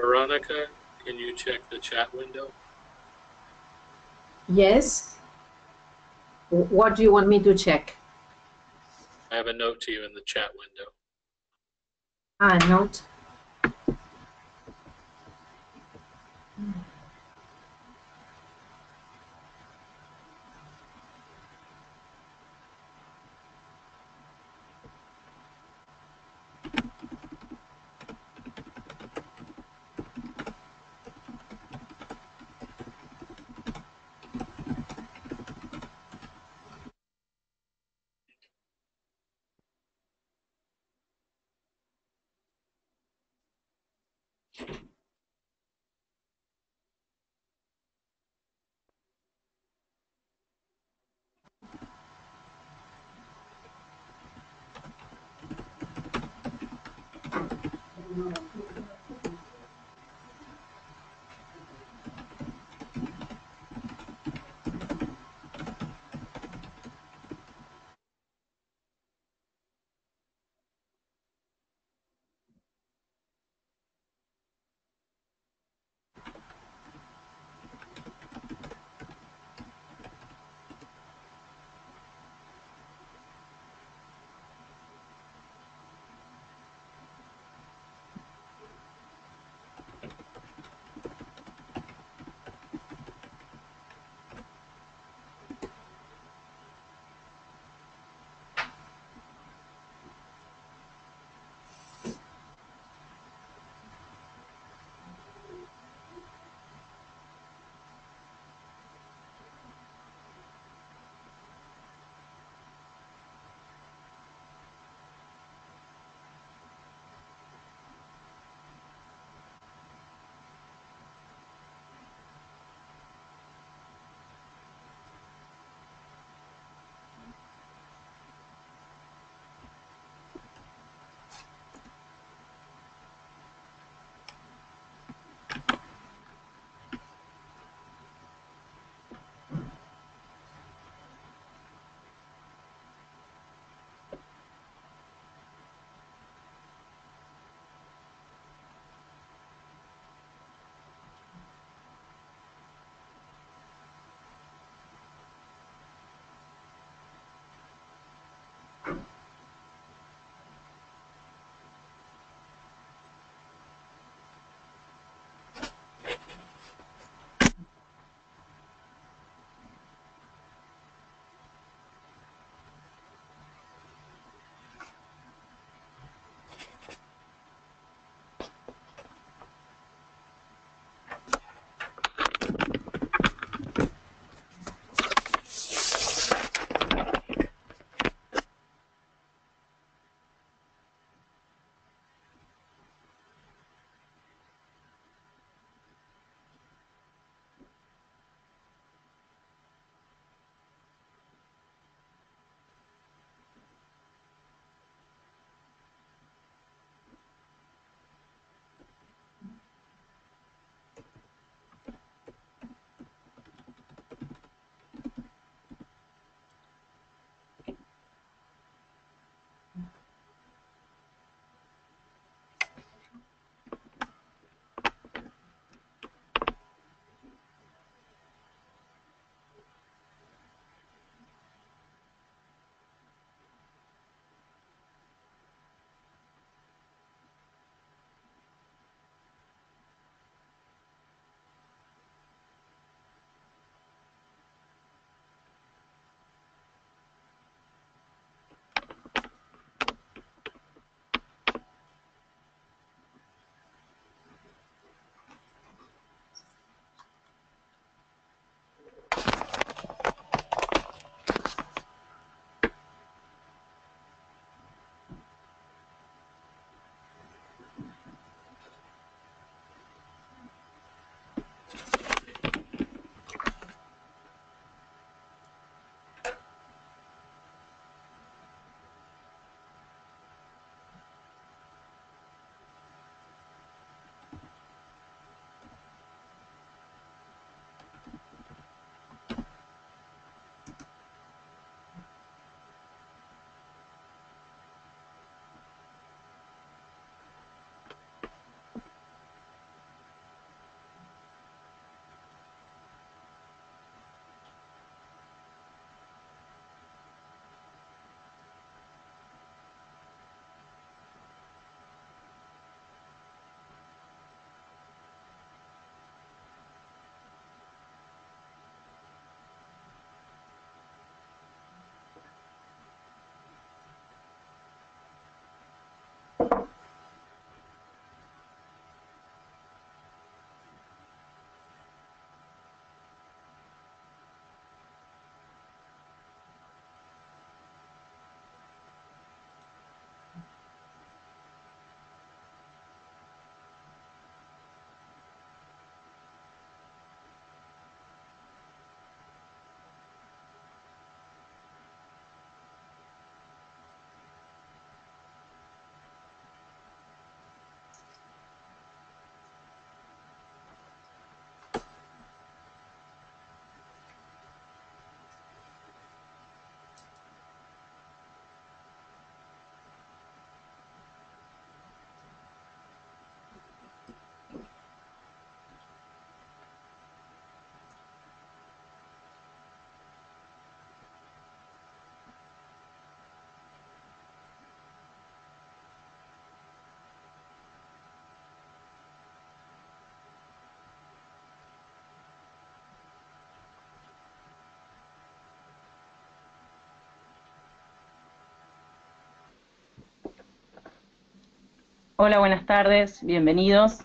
Veronica, can you check the chat window? Yes. What do you want me to check? I have a note to you in the chat window. Note. Hola, buenas tardes, bienvenidos.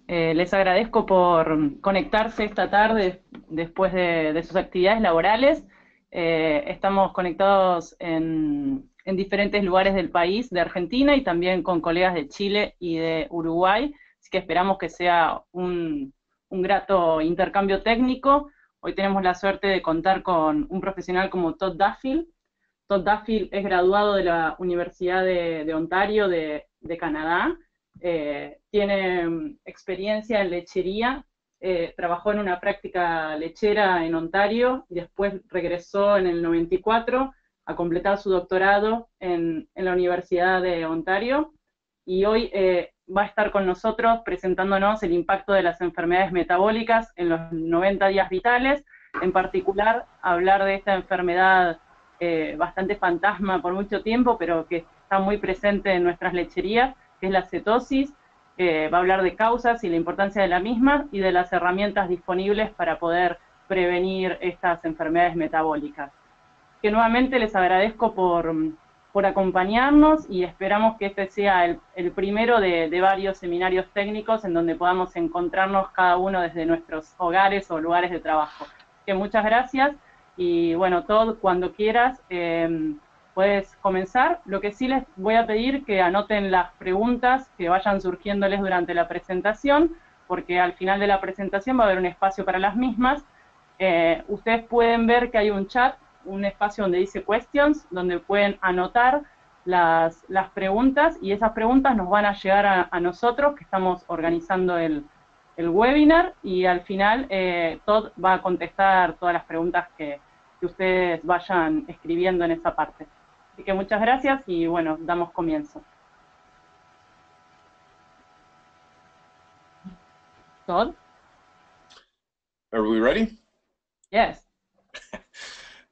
Les agradezco por conectarse esta tarde después de sus actividades laborales. Estamos conectados en diferentes lugares del país, de Argentina, y también con colegas de Chile y de Uruguay, así que esperamos que sea un grato intercambio técnico. Hoy tenemos la suerte de contar con un profesional como TODD DUFFIELD. TODD DUFFIELD es graduado de la Universidad de Ontario de Canadá. Tiene experiencia en lechería, trabajó en una práctica lechera en Ontario y después regresó en el 94 a completar su doctorado en la Universidad de Ontario, y hoy va a estar con nosotros presentándonos el impacto de las enfermedades metabólicas en los 90 días vitales, en particular hablar de esta enfermedad bastante fantasma por mucho tiempo, pero que está muy presente en nuestras lecherías, que es la cetosis. Va a hablar de causas y la importancia de la misma y de las herramientas disponibles para poder prevenir estas enfermedades metabólicas. Que nuevamente les agradezco por acompañarnos, y esperamos que este sea el primero de varios seminarios técnicos en donde podamos encontrarnos cada uno desde nuestros hogares o lugares de trabajo. Que muchas gracias, y bueno, Todd, cuando quieras puedes comenzar. Lo que sí les voy a pedir que anoten las preguntas que vayan surgiéndoles durante la presentación, porque al final de la presentación va a haber un espacio para las mismas. Ustedes pueden ver que hay un chat, un espacio donde dice questions, donde pueden anotar las preguntas, y esas preguntas nos van a llegar a nosotros, que estamos organizando el webinar, y al final Todd va a contestar todas las preguntas que ustedes vayan escribiendo en esa parte. Así que muchas gracias y bueno, damos comienzo. Todd? Are we ready? Yes.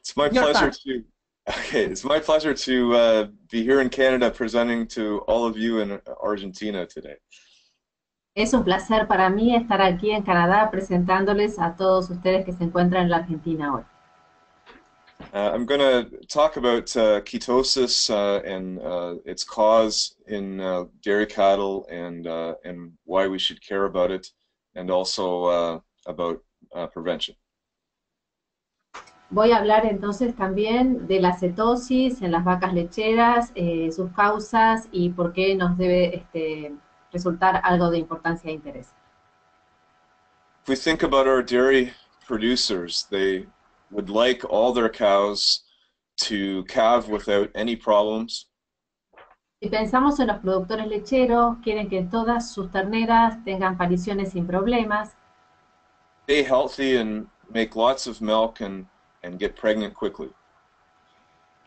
It's my pleasure to. Okay, it's my pleasure to be here in Canada presenting to all of you in Argentina today. Es un placer para mí estar aquí en Canadá presentándoles a todos ustedes que se encuentran en la Argentina hoy. I'm going to talk about ketosis and its cause in dairy cattle, and why we should care about it, and also about prevention. Voy a hablar entonces también de la cetosis en las vacas lecheras, sus causas y por qué nos debe resultar algo de importancia e interés. If we think about our dairy producers, they would like all their cows to calve without any problems. Si pensamos en los productores lecheros, quieren que todas sus terneras tengan pariciones sin problemas, Stay healthy and make lots of milk and get pregnant quickly.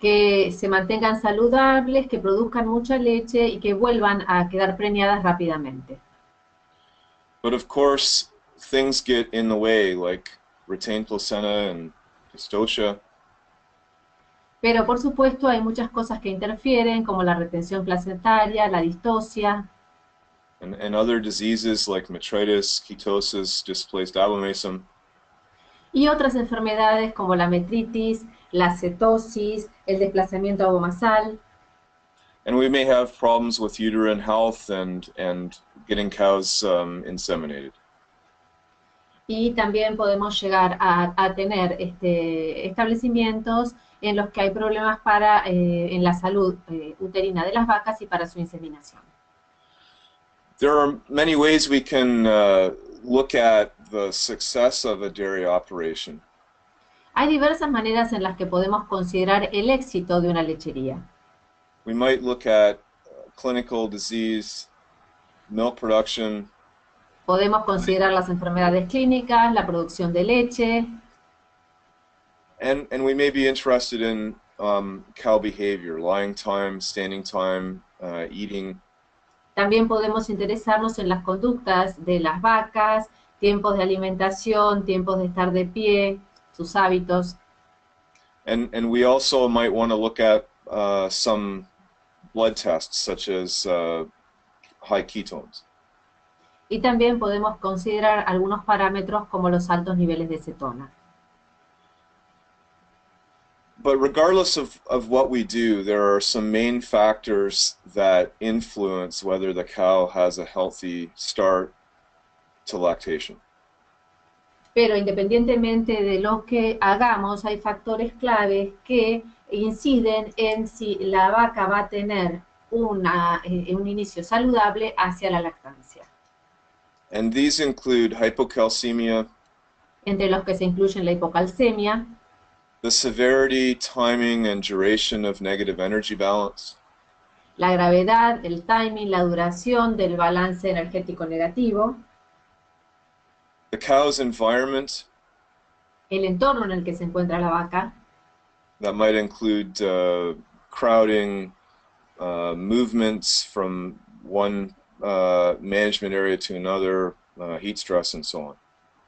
que se mantengan saludables, que produzcan mucha leche y que vuelvan a quedar preñadas rápidamente. But of course, things get in the way, like retained placenta and dystocia. Pero por supuesto hay muchas cosas que interfieren, como la retención placentaria, la distocia, And other diseases like metritis, ketosis, displaced abomasum. y otras enfermedades como la metritis, la cetosis, el desplazamiento abomasal. And we may have problems with uterine health and getting cows inseminated. Y también podemos llegar a tener establecimientos en los que hay problemas en la salud uterina de las vacas y para su inseminación. There are many ways we can look at the success of a dairy operation. Hay diversas maneras en las que podemos considerar el éxito de una lechería. We might look at clinical disease, milk production. Podemos considerar las enfermedades clínicas, la producción de leche. And we may be interested in cow behavior, lying time, standing time, eating. También podemos interesarnos en las conductas de las vacas, tiempos de alimentación, tiempos de estar de pie, sus hábitos. And we also might want to look at some blood tests, such as high ketones. Y también podemos considerar algunos parámetros como los altos niveles de cetona. But regardless of what we do, there are some main factors that influence whether the cow has a healthy start to lactation. Pero independientemente de lo que hagamos, hay factores claves que inciden en si la vaca va a tener un inicio saludable hacia la lactancia. And these include hypocalcemia, Entre los que se incluyen la hipocalcemia, the severity, timing, and duration of negative energy balance, la gravedad, el timing, la duración del balance energético negativo, the cow's environment, el entorno en el que se encuentra la vaca, that might include crowding, movements from one management area to another, heat stress, and so on.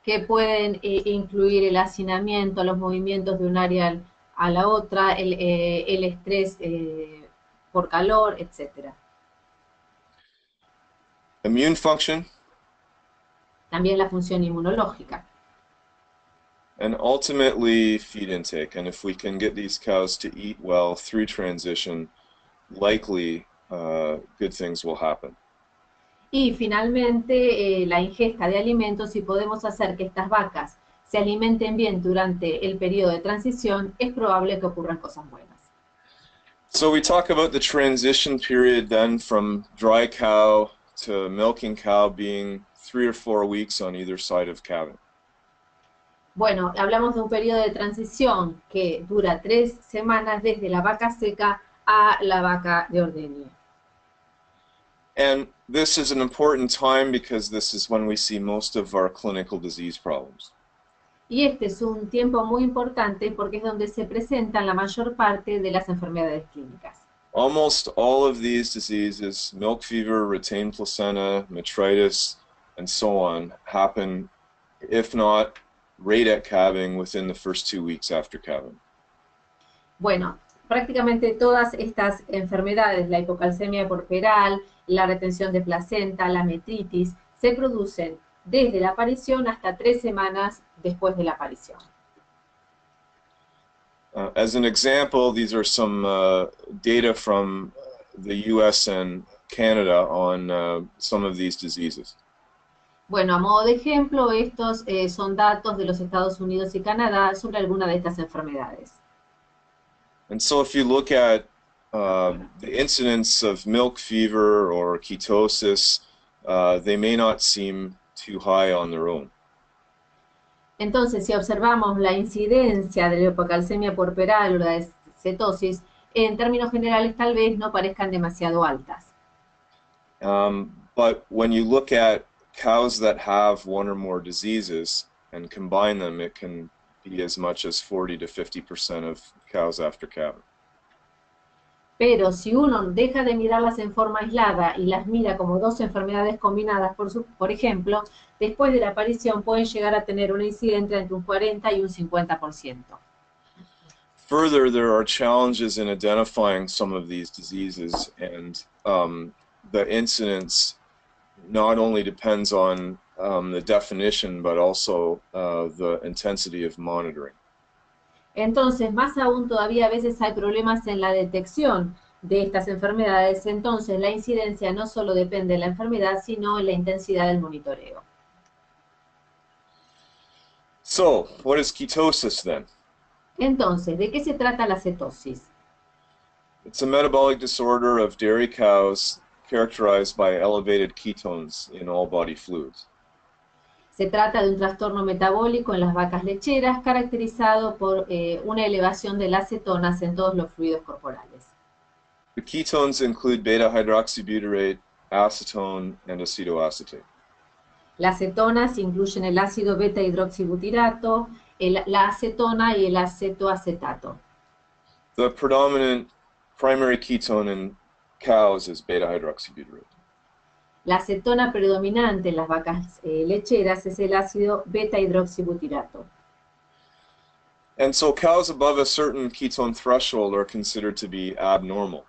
que pueden incluir el hacinamiento, los movimientos de un área a la otra, el estrés por calor, etc. Immune function, También la función inmunológica. and ultimately feed intake. And if we can get these cows to eat well through transition, likely good things will happen. Y finalmente la ingesta de alimentos, si podemos hacer que estas vacas se alimenten bien durante el periodo de transición, es probable que ocurran cosas buenas. So we talk about the transition period then from dry cow to milking cow being 3 or 4 weeks on either side of calving. Bueno, hablamos de un periodo de transición que dura 3 semanas desde la vaca seca a la vaca de ordeñe. And this is an important time because this is when we see most of our clinical disease problems. Y este es un tiempo muy importante porque es donde se presentan la mayor parte de las enfermedades clínicas. Almost all of these diseases, milk fever, retained placenta, metritis, and so on, happen, if not right at calving, within the first 2 weeks after calving. Bueno, prácticamente todas estas enfermedades, la hipocalcemia porperal, la retención de placenta, la metritis, se producen desde la aparición hasta 3 semanas después de la aparición. As an example, these are some data from the US and Canada on some of these diseases. Bueno, a modo de ejemplo, estos son datos de los Estados Unidos y Canadá sobre alguna de estas enfermedades. And so if you look at the incidence of milk fever or ketosis, they may not seem too high on their own. Entonces, si observamos la incidencia de la hipocalcemia porperal o la cetosis, en términos generales tal vez no parezcan demasiado altas. But when you look at cows that have one or more diseases and combine them, it can be as much as 40 to 50% of cows after calving. Pero si uno deja de mirarlas en forma aislada y las mira como 2 enfermedades combinadas, por ejemplo, después de la aparición pueden llegar a tener una incidencia entre un 40 y un 50%. Further, there are challenges in identifying some of these diseases, and the incidence not only depends on the definition, but also the intensity of monitoring. Entonces, más aún todavía a veces hay problemas en la detección de estas enfermedades, entonces la incidencia no solo depende de la enfermedad, sino en la intensidad del monitoreo. So, what is ketosis then? Entonces, ¿de qué se trata la cetosis? It's a metabolic disorder of dairy cows characterized by elevated ketones in all body fluids. Se trata de un trastorno metabólico en las vacas lecheras caracterizado por una elevación de las cetonas en todos los fluidos corporales. The ketones include beta-hydroxybutyrate, acetone, and acetoacetate. Las cetonas incluyen el ácido beta-hidroxibutirato, la acetona y el acetoacetato. The predominant primary ketone in cows is beta-hydroxybutyrate. La acetona predominante en las vacas lecheras es el ácido beta-hidroxibutirato. And so cows above a certain ketone threshold are considered to be abnormal.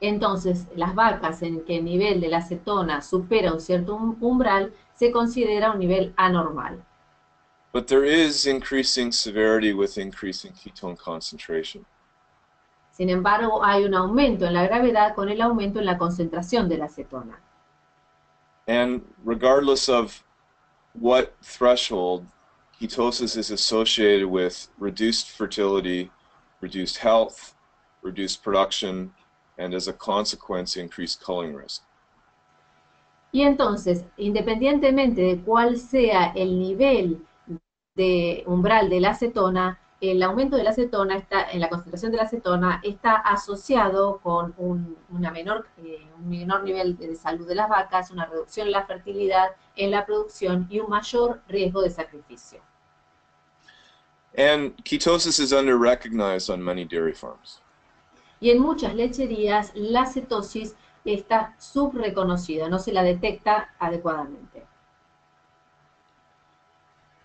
Entonces, las vacas en que el nivel de la acetona supera un cierto umbral se considera un nivel anormal. But there is increasing severity with increasing ketone concentration. Sin embargo, hay un aumento en la gravedad con el aumento en la concentración de la acetona. And regardless of what threshold, ketosis is associated with reduced fertility, reduced health, reduced production, and as a consequence, increased culling risk. Y entonces, independientemente de cuál sea el nivel de umbral de la acetona, el aumento de la acetona en la concentración de la acetona está asociado con un menor nivel de salud de las vacas, una reducción en la fertilidad, en la producción y un mayor riesgo de sacrificio. And ketosis is under-recognized on many dairy farms. Y en muchas lecherías la cetosis está subreconocida, no se la detecta adecuadamente.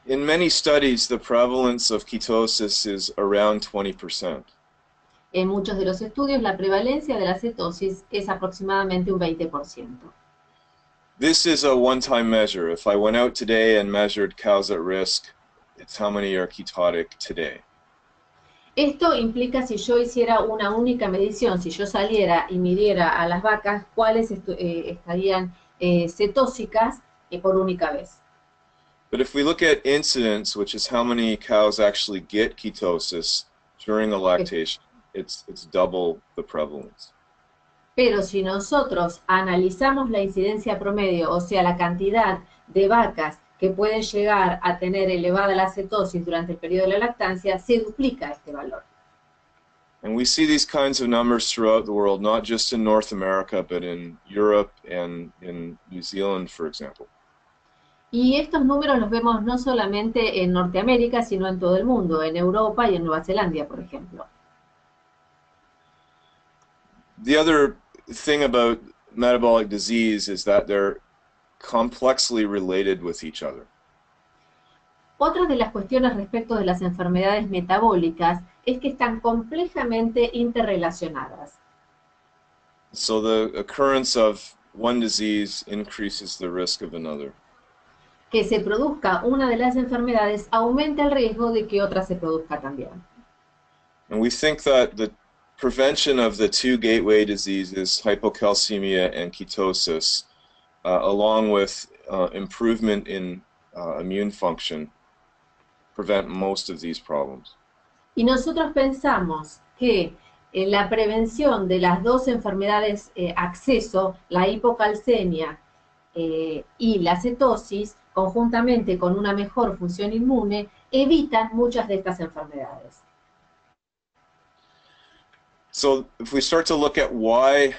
In many studies, the prevalence of ketosis is around 20%. En muchos de los estudios, la prevalencia de la cetosis es aproximadamente un 20%. This is a one-time measure. If I went out today and measured cows at risk, it's how many are ketotic today. Esto implica si yo hiciera una única medición, si yo saliera y midiera a las vacas, cuáles estarían cetósicas por única vez. But if we look at incidence, which is how many cows actually get ketosis during a lactation, it's double the prevalence. Pero si nosotros analizamos la incidencia promedio, o sea, la cantidad de vacas que pueden llegar a tener elevada la cetosis durante el periodo de la lactancia, se duplica este valor. And we see these kinds of numbers throughout the world, not just in North America, but in Europe and in New Zealand, for example. Y estos números los vemos no solamente en Norteamérica, sino en todo el mundo, en Europa y en Nueva Zelanda, por ejemplo. The other thing about metabolic disease is that they're complexly related with each other. Otra de las cuestiones respecto de las enfermedades metabólicas es que están complejamente interrelacionadas. So the occurrence of one disease increases the risk of another. Que se produzca una de las enfermedades aumenta el riesgo de que otra se produzca también. And we think that the prevention of the two gateway diseases, hypocalcemia and ketosis, along with improvement in immune function, prevent most of these problems. Y nosotros pensamos que la prevención de las dos enfermedades acceso, la hipocalcemia y la cetosis, conjuntamente con una mejor función inmune, evitan muchas de estas enfermedades. So if we start to look at why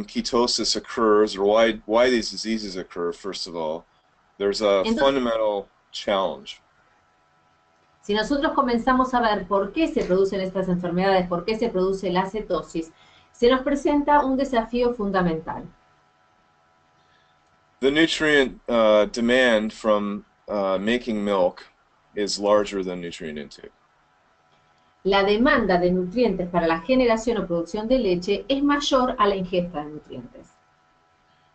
ketosis occurs, or why these diseases occur, first of all, there's a fundamental challenge. Si nosotros comenzamos a ver por qué se producen estas enfermedades, por qué se produce la cetosis, se nos presenta un desafío fundamental. The nutrient demand from making milk is larger than nutrient intake. La demanda de nutrientes para la generación o producción de leche es mayor a la ingesta de nutrientes.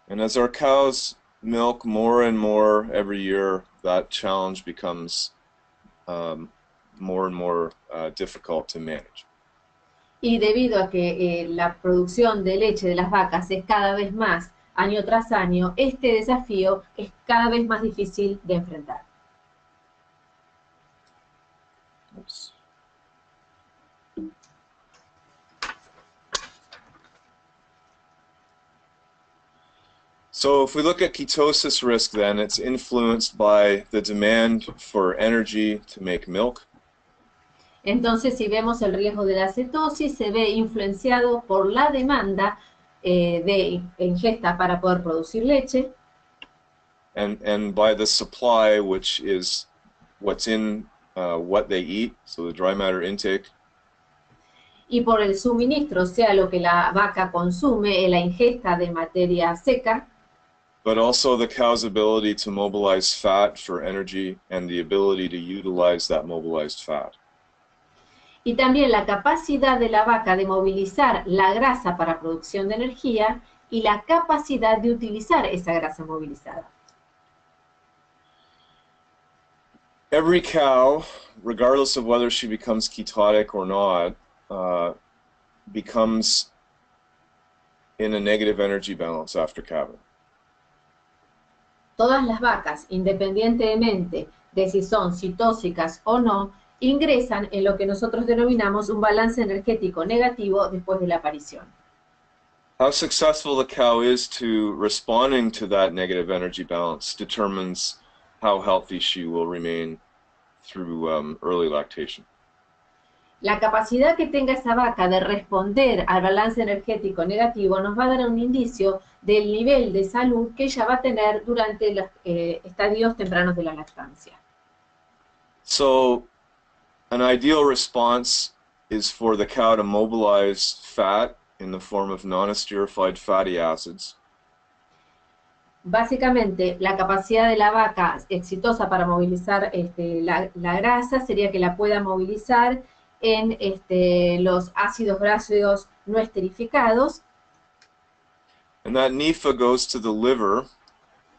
And as our cows milk more and more every year, that challenge becomes more and more difficult to manage. Y debido a que la producción de leche de las vacas es cada vez más año tras año, este desafío es cada vez más difícil de enfrentar. Oops. So if we look at ketosis risk, then it's influenced by the demand for energy to make milk. Entonces, si vemos el riesgo de la cetosis, se ve influenciado por la demanda de ingesta para poder producir leche. And by the supply, which is what's in what they eat, so the dry matter intake. Y por el suministro, o sea, lo que la vaca consume, la ingesta de materia seca. But also the cow's ability to mobilize fat for energy and the ability to utilize that mobilized fat. Y también la capacidad de la vaca de movilizar la grasa para producción de energía y la capacidad de utilizar esa grasa movilizada. Every cow, regardless of whether she becomes ketotic or not, becomes in a negative energy balance after calving. Todas las vacas, independientemente de si son citóxicas o no, ingresan en lo que nosotros denominamos un balance energético negativo después de la aparición. How successful the cow is to responding to that negative energy balance determines how healthy she will remain through early lactation. La capacidad que tenga esa vaca de responder al balance energético negativo nos va a dar un indicio del nivel de salud que ella va a tener durante los estadios tempranos de la lactancia. So, an ideal response is for the cow to mobilize fat in the form of non-esterified fatty acids. Básicamente, la capacidad de la vaca exitosa para movilizar la grasa sería que la pueda movilizar en los ácidos grasos no esterificados. And that NEFA goes to the liver,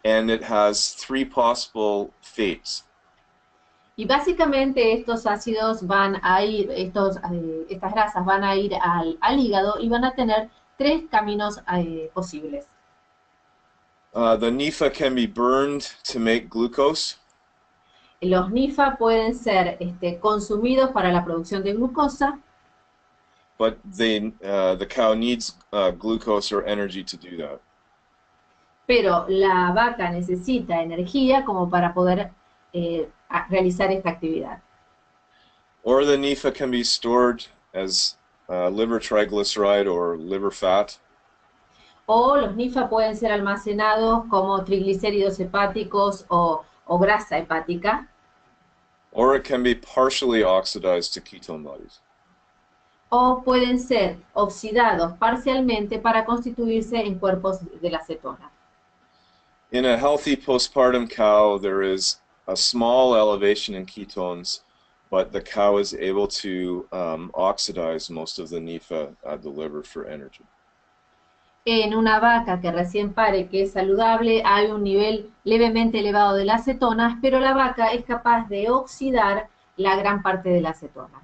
and it has 3 possible fates. Y básicamente estos ácidos van a ir, estas grasas van a ir al hígado y van a tener 3 caminos posibles. The NEFA can be burned to make glucose. Los NIFA pueden ser consumidos para la producción de glucosa, But the cow needs glucose or energy to do that. pero la vaca necesita energía como para poder realizar esta actividad. Or the NEFA can be stored as liver triglyceride or liver fat. O los NIFA pueden ser almacenados como triglicéridos hepáticos o grasa hepática. Or it can be partially oxidized to ketone bodies. O pueden ser oxidados parcialmente para constituirse en cuerpos de la cetona. In a healthy postpartum cow, there is a small elevation in ketones, but the cow is able to oxidize most of the NEFA at the liver for energy. En una vaca que recién pare, que es saludable, hay un nivel levemente elevado de las cetonas, pero la vaca es capaz de oxidar la gran parte de la cetona.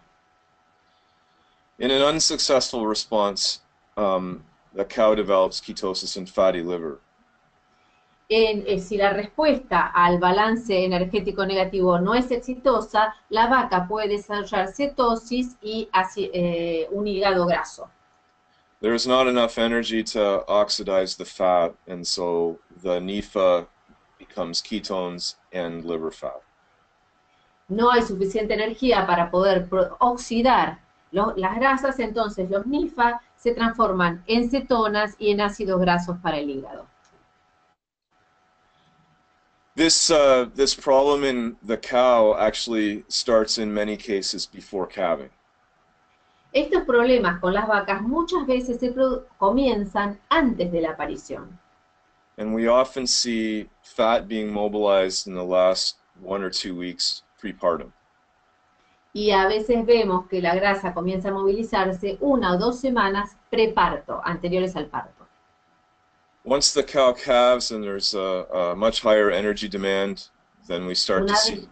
In an unsuccessful response, the cow develops ketosis and fatty liver. Si la respuesta al balance energético negativo no es exitosa, la vaca puede desarrollar cetosis y un hígado graso. There is not enough energy to oxidize the fat, and so the NEFA becomes ketones and liver fat. No hay suficiente energía para poder oxidar las grasas, entonces los NIFA se transforman en cetonas y en ácidos grasos para el hígado. This problem in the cow actually starts in many cases before calving. Estos problemas con las vacas muchas veces comienzan antes de la aparición. And we often see fat being mobilized in the last 1 or 2 weeks prepartum. Y a veces vemos que la grasa comienza a movilizarse 1 o 2 semanas preparto, anteriores al parto. Once the cow calves and there's a much higher energy demand, then we start to see.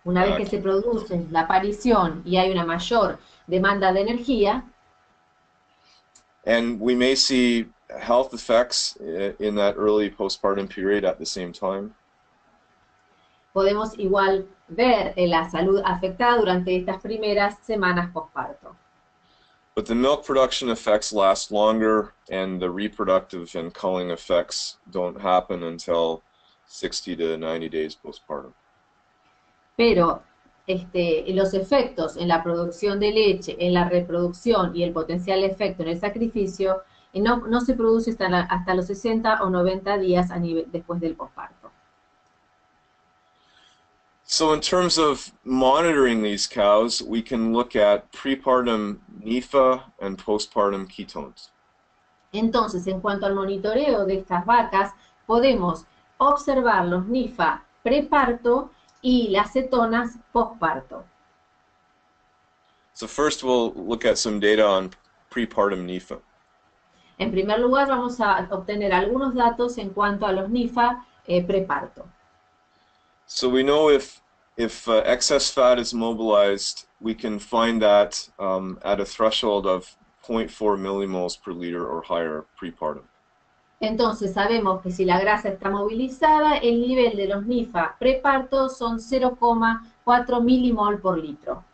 Una vez que se produce la aparición y hay una mayor demanda de energía, and we may see health effects in that early postpartum period at the same time. podemos igual ver la salud afectada durante estas primeras semanas postparto. But the milk production effects last longer, and the reproductive and culling effects don't happen until 60 to 90 days postpartum. Pero los efectos en la producción de leche, en la reproducción y el potencial efecto en el sacrificio no se produce hasta los 60 o 90 días después del posparto. So in terms of monitoring these cows, we can look at prepartum NEFA and postpartum ketones. Entonces, en cuanto al monitoreo de estas vacas, podemos observar los NIFA preparto y las cetonas postparto. So first we'll look at some data on prepartum NEFA. En primer lugar, vamos a obtener algunos datos en cuanto a los NIFA preparto. So we know if excess fat is mobilized, we can find that at a threshold of 0.4 millimoles per liter or higher prepartum. Entonces sabemos que si la grasa está movilizada, el nivel de los NIFA preparto son 0,4 milimol por litro.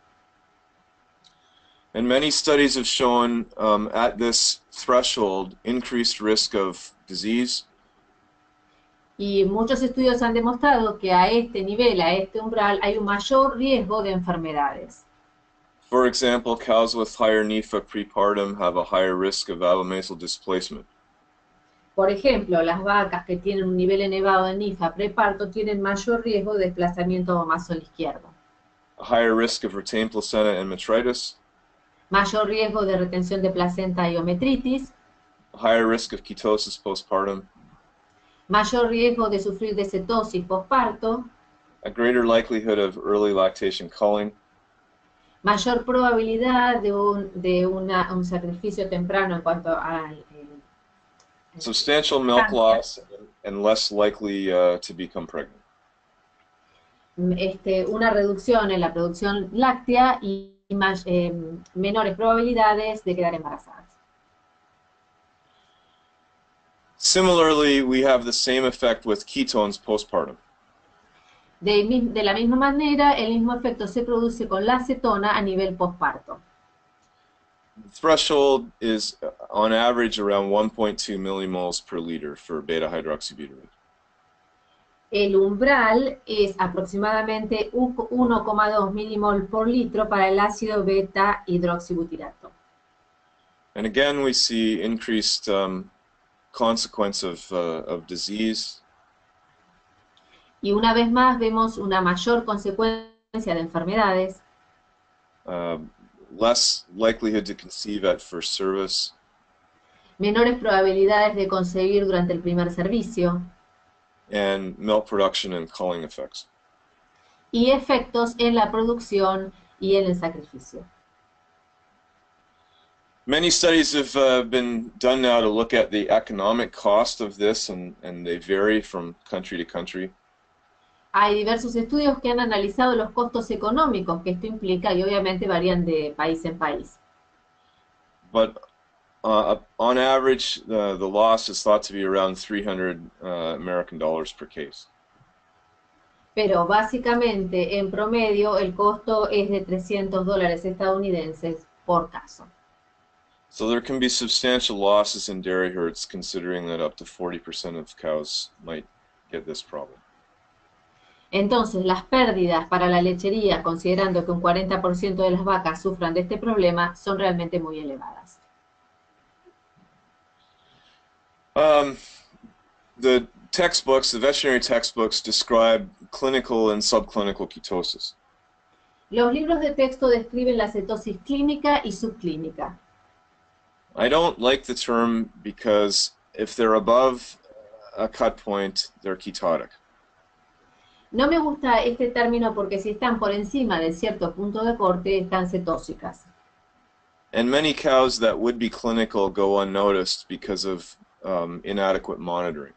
And many studies have shown at this threshold increased risk of disease. Y muchos estudios han demostrado que a este nivel, a este umbral, hay un mayor riesgo de enfermedades. For example, cows with higher NIFA prepartum have a higher risk of abomasal displacement. Por ejemplo, las vacas que tienen un nivel elevado de NIFA preparto tienen mayor riesgo de desplazamiento abomasal izquierdo. A higher risk of retained placenta and metritis. Mayor riesgo de retención de placenta y ometritis. A higher risk of ketosis postpartum. Mayor riesgo de sufrir de cetosis posparto. A greater likelihood of early lactation culling. Mayor probabilidad de un sacrificio temprano en cuanto al substantial milk loss and less likely to become pregnant. Una reducción en la producción láctea y menores probabilidades de quedar embarazadas. Similarly, we have the same effect with ketones postpartum. De la misma manera, el mismo efecto se produce con la acetona a nivel posparto. The threshold is on average around 1.2 millimoles per liter for beta-hydroxybutyrate. El umbral es aproximadamente 1,2 milimol por litro para el ácido beta-hidroxibutirato. And again, we see increased consequence of disease. Y una vez más vemos una mayor consecuencia de enfermedades. Less likelihood to conceive at first service. Menores probabilidades de concebir durante el primer servicio. And milk production and culling effects. Y efectos en la producción y en el sacrificio. Many studies have been done now to look at the economic cost of this, and they vary from country to country. Hay diversos estudios que han analizado los costos económicos que esto implica y obviamente varían de país en país. But on average, the loss is thought to be around $300 American dollars per case. Pero básicamente, en promedio, el costo es de $300 estadounidenses por caso. So there can be substantial losses in dairy herds, considering that up to 40% of cows might get this problem. Entonces, las pérdidas para la lechería, considerando que un 40% de las vacas sufran de este problema, son realmente muy elevadas. The textbooks, the veterinary textbooks, describe clinical and subclinical ketosis. Los libros de texto describen la cetosis clínica y subclínica. I don't like the term because if they're above a cut point, they're ketotic. No me gusta este término porque si están por encima de cierto punto de corte, están cetósicas. And many cows that would be clinical go unnoticed because of inadequate monitoring.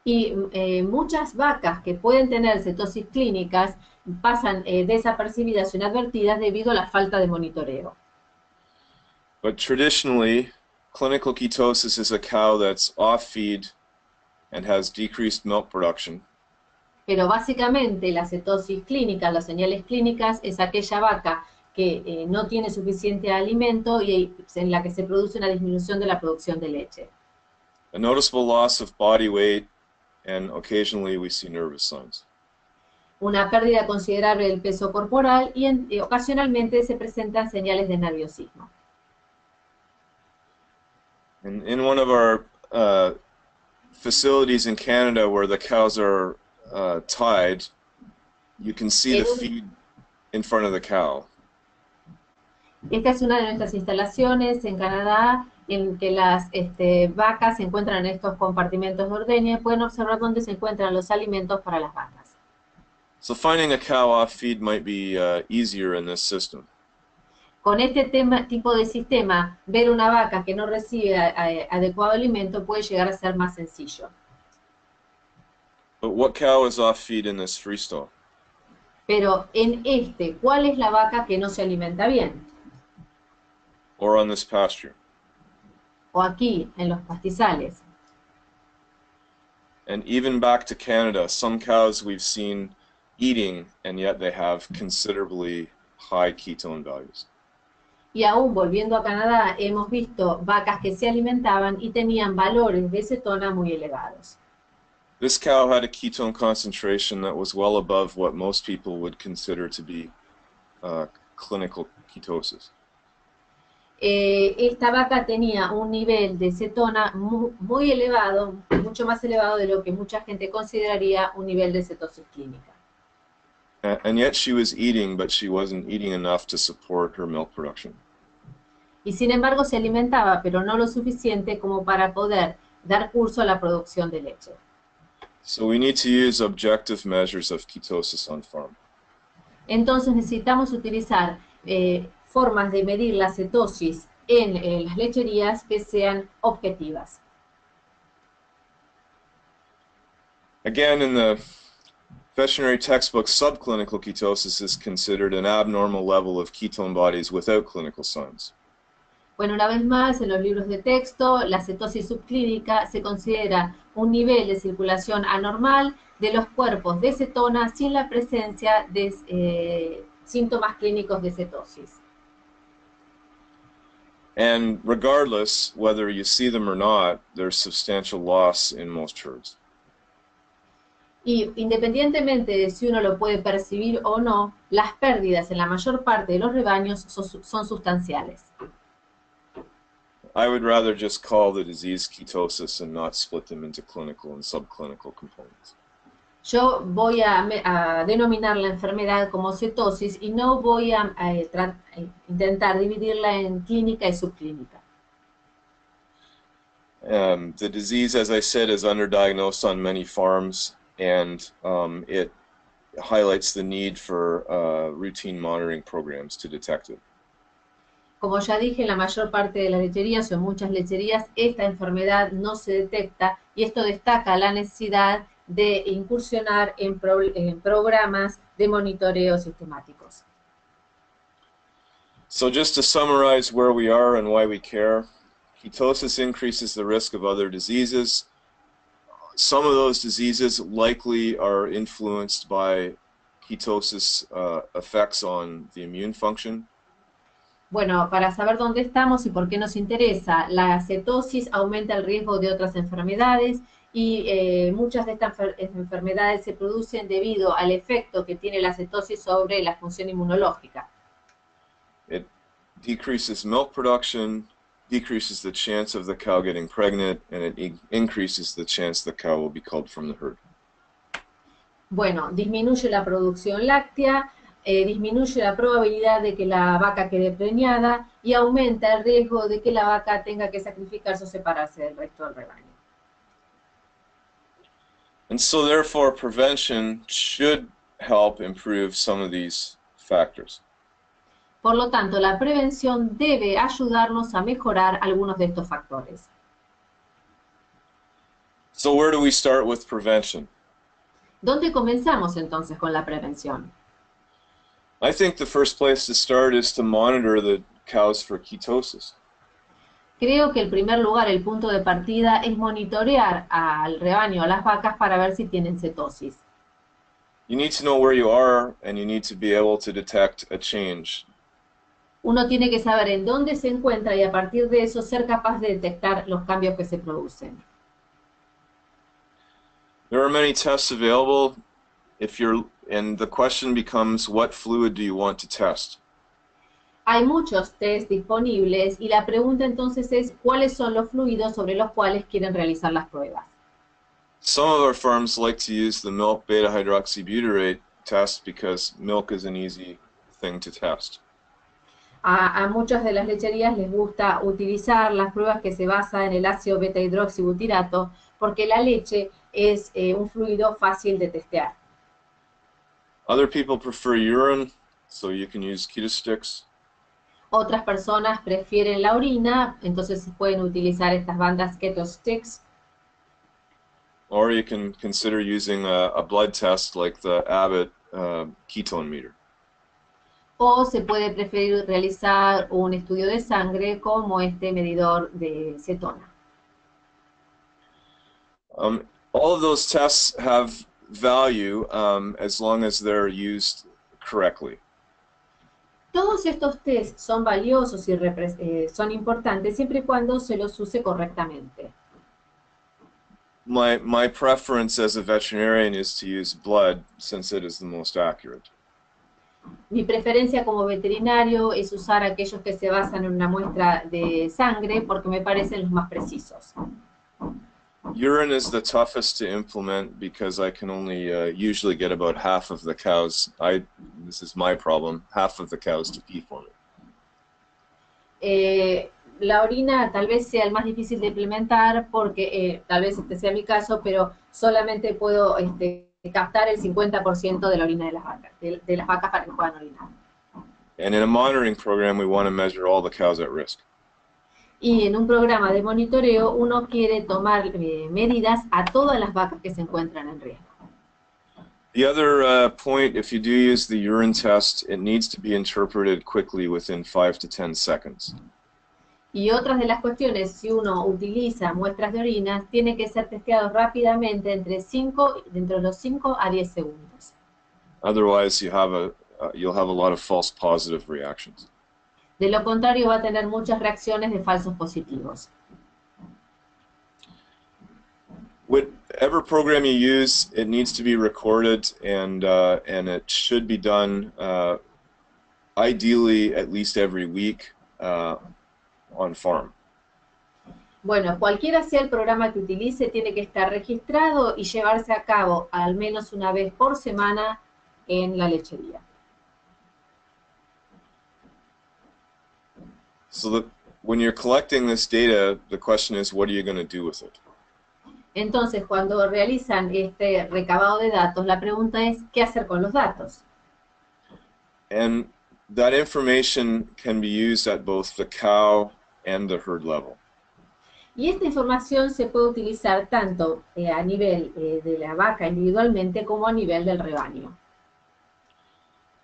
Y muchas vacas que pueden tener cetosis clínicas pasan desapercibidas o inadvertidas debido a la falta de monitoreo. But traditionally, clinical ketosis is a cow that's off-feed and has decreased milk production. Pero básicamente la cetosis clínica, las señales clínicas, es aquella vaca que no tiene suficiente alimento y en la que se produce una disminución de la producción de leche. A noticeable loss of body weight, and occasionally we see nervous signs. Una pérdida considerable del peso corporal y ocasionalmente se presentan señales de nerviosismo. In one of our facilities in Canada where the cows are tied, you can see the feed in front of the cow. Esta es una de nuestras instalaciones en Canadá en que las vacas se encuentran en estos compartimentos de ordeña y pueden observar dónde se encuentran los alimentos para las vacas. So finding a cow off feed might be easier in this system. Con este tipo de sistema, ver una vaca que no recibe adecuado alimento puede llegar a ser más sencillo. But what cow is off feed in this freestall? Pero en ¿cuál es la vaca que no se alimenta bien? Or on this pasture? O aquí, en los pastizales. And even back to Canada, some cows we've seen eating, and yet they have considerably high ketone values. Y aún volviendo a Canadá, hemos visto vacas que se alimentaban y tenían valores de cetona muy elevados. This cow had a ketone concentration that was well above what most people would consider to be clinical ketosis. Esta vaca tenía un nivel de cetona muy elevado, mucho más elevado de lo que mucha gente consideraría un nivel de cetosis clínica. And yet she was eating, but she wasn't eating enough to support her milk production. Y sin embargo se alimentaba, pero no lo suficiente como para poder dar curso a la producción de leche. So we need to use objective measures of ketosis on farm. Entonces necesitamos utilizar formas de medir la cetosis en las lecherías que sean objetivas. Again, in the veterinary textbook, subclinical ketosis is considered an abnormal level of ketone bodies without clinical signs. Bueno, una vez más, en los libros de texto, la cetosis subclínica se considera un nivel de circulación anormal de los cuerpos de cetona sin la presencia de síntomas clínicos de cetosis. And regardless whether you see them or not, there's substantial loss in most herds. Y independientemente de si uno lo puede percibir o no, las pérdidas en la mayor parte de los rebaños son sustanciales. I would rather just call the disease ketosis and not split them into clinical and subclinical components. Yo voy a denominar la enfermedad como cetosis y no voy a intentar dividirla en clínica y subclínica. The disease, as I said, is underdiagnosed on many farms, and it highlights the need for routine monitoring programs to detect it. Como ya dije, en la mayor parte de las lecherías o en muchas lecherías esta enfermedad no se detecta y esto destaca la necesidad de incursionar en programas de monitoreo sistemáticos. So just to summarize where we are and why we care, ketosis increases the risk of other diseases. Some of those diseases likely are influenced by ketosis effects on the immune function. Bueno, para saber dónde estamos y por qué nos interesa, la cetosis aumenta el riesgo de otras enfermedades y muchas de estas enfermedades se producen debido al efecto que tiene la cetosis sobre la función inmunológica. It decreases milk production, decreases the chance of the cow getting pregnant, and it increases the chance the cow will be culled from the herd. Bueno, disminuye la producción láctea, disminuye la probabilidad de que la vaca quede preñada y aumenta el riesgo de que la vaca tenga que sacrificarse o separarse del resto del rebaño. And so therefore prevention should help improve some of these factors. Por lo tanto, la prevención debe ayudarnos a mejorar algunos de estos factores. So where do we start with prevention? ¿Dónde comenzamos entonces con la prevención? I think the first place to start is to monitor the cows for ketosis. Creo que el primer lugar, el punto de partida, es monitorear al rebaño, a las vacas, para ver si tienen cetosis. You need to know where you are, and you need to be able to detect a change. Uno tiene que saber en dónde se encuentra y a partir de eso ser capaz de detectar los cambios que se producen. There are many tests available. And the question becomes, what fluid do you want to test? Hay muchos test disponibles y la pregunta entonces es ¿cuáles son los fluidos sobre los cuales quieren realizar las pruebas? Some of our farms like to use the milk beta-hydroxybutyrate test because milk is an easy thing to test. A muchas de las lecherías les gusta utilizar las pruebas que se basan en el ácido beta-hidroxibutirato porque la leche es un fluido fácil de testear. Other people prefer urine, so you can use ketosticks. Otras personas prefieren la orina, entonces se pueden utilizar estas bandas keto sticks. Or you can consider using a blood test like the Abbott ketone meter. O se puede preferir realizar un estudio de sangre como este medidor de cetona. All of those tests have value as long as they're used correctly. Todos estos tests son valiosos y son importantes siempre y cuando se los use correctamente. My preference as a veterinarian is to use blood since it is the most accurate. Mi preferencia como veterinario es usar aquellos que se basan en una muestra de sangre porque me parecen los más precisos. Urine is the toughest to implement because I can only usually get about half of the cows. This is my problem, half of the cows to pee for me. La orina tal vez sea el más difícil de implementar porque tal vez este sea mi caso, pero solamente puedo captar el 50% de la orina de las vacas para que puedan orinar. And in a monitoring program, we want to measure all the cows at risk. Y en un programa de monitoreo uno quiere tomar medidas a todas las vacas que se encuentran en riesgo. The other point, if you do use the urine test, it needs to be interpreted quickly within 5 to 10 seconds. Y otras de las cuestiones, si uno utiliza muestras de orina, tiene que ser testeado rápidamente dentro de los 5 a 10 segundos. Otherwise, you'll have a lot of false positive reactions. De lo contrario, va a tener muchas reacciones de falsos positivos. Whatever program you use, it needs to be recorded, and it should be done ideally at least every week on farm. Bueno, cualquiera sea el programa que utilice, tiene que estar registrado y llevarse a cabo al menos una vez por semana en la lechería. So that when you're collecting this data, the question is, what are you going to do with it? Entonces, cuando realizan este recabado de datos, la pregunta es, ¿qué hacer con los datos? And that information can be used at both the cow and the herd level. Y esta información se puede utilizar tanto a nivel de la vaca individualmente como a nivel del rebaño.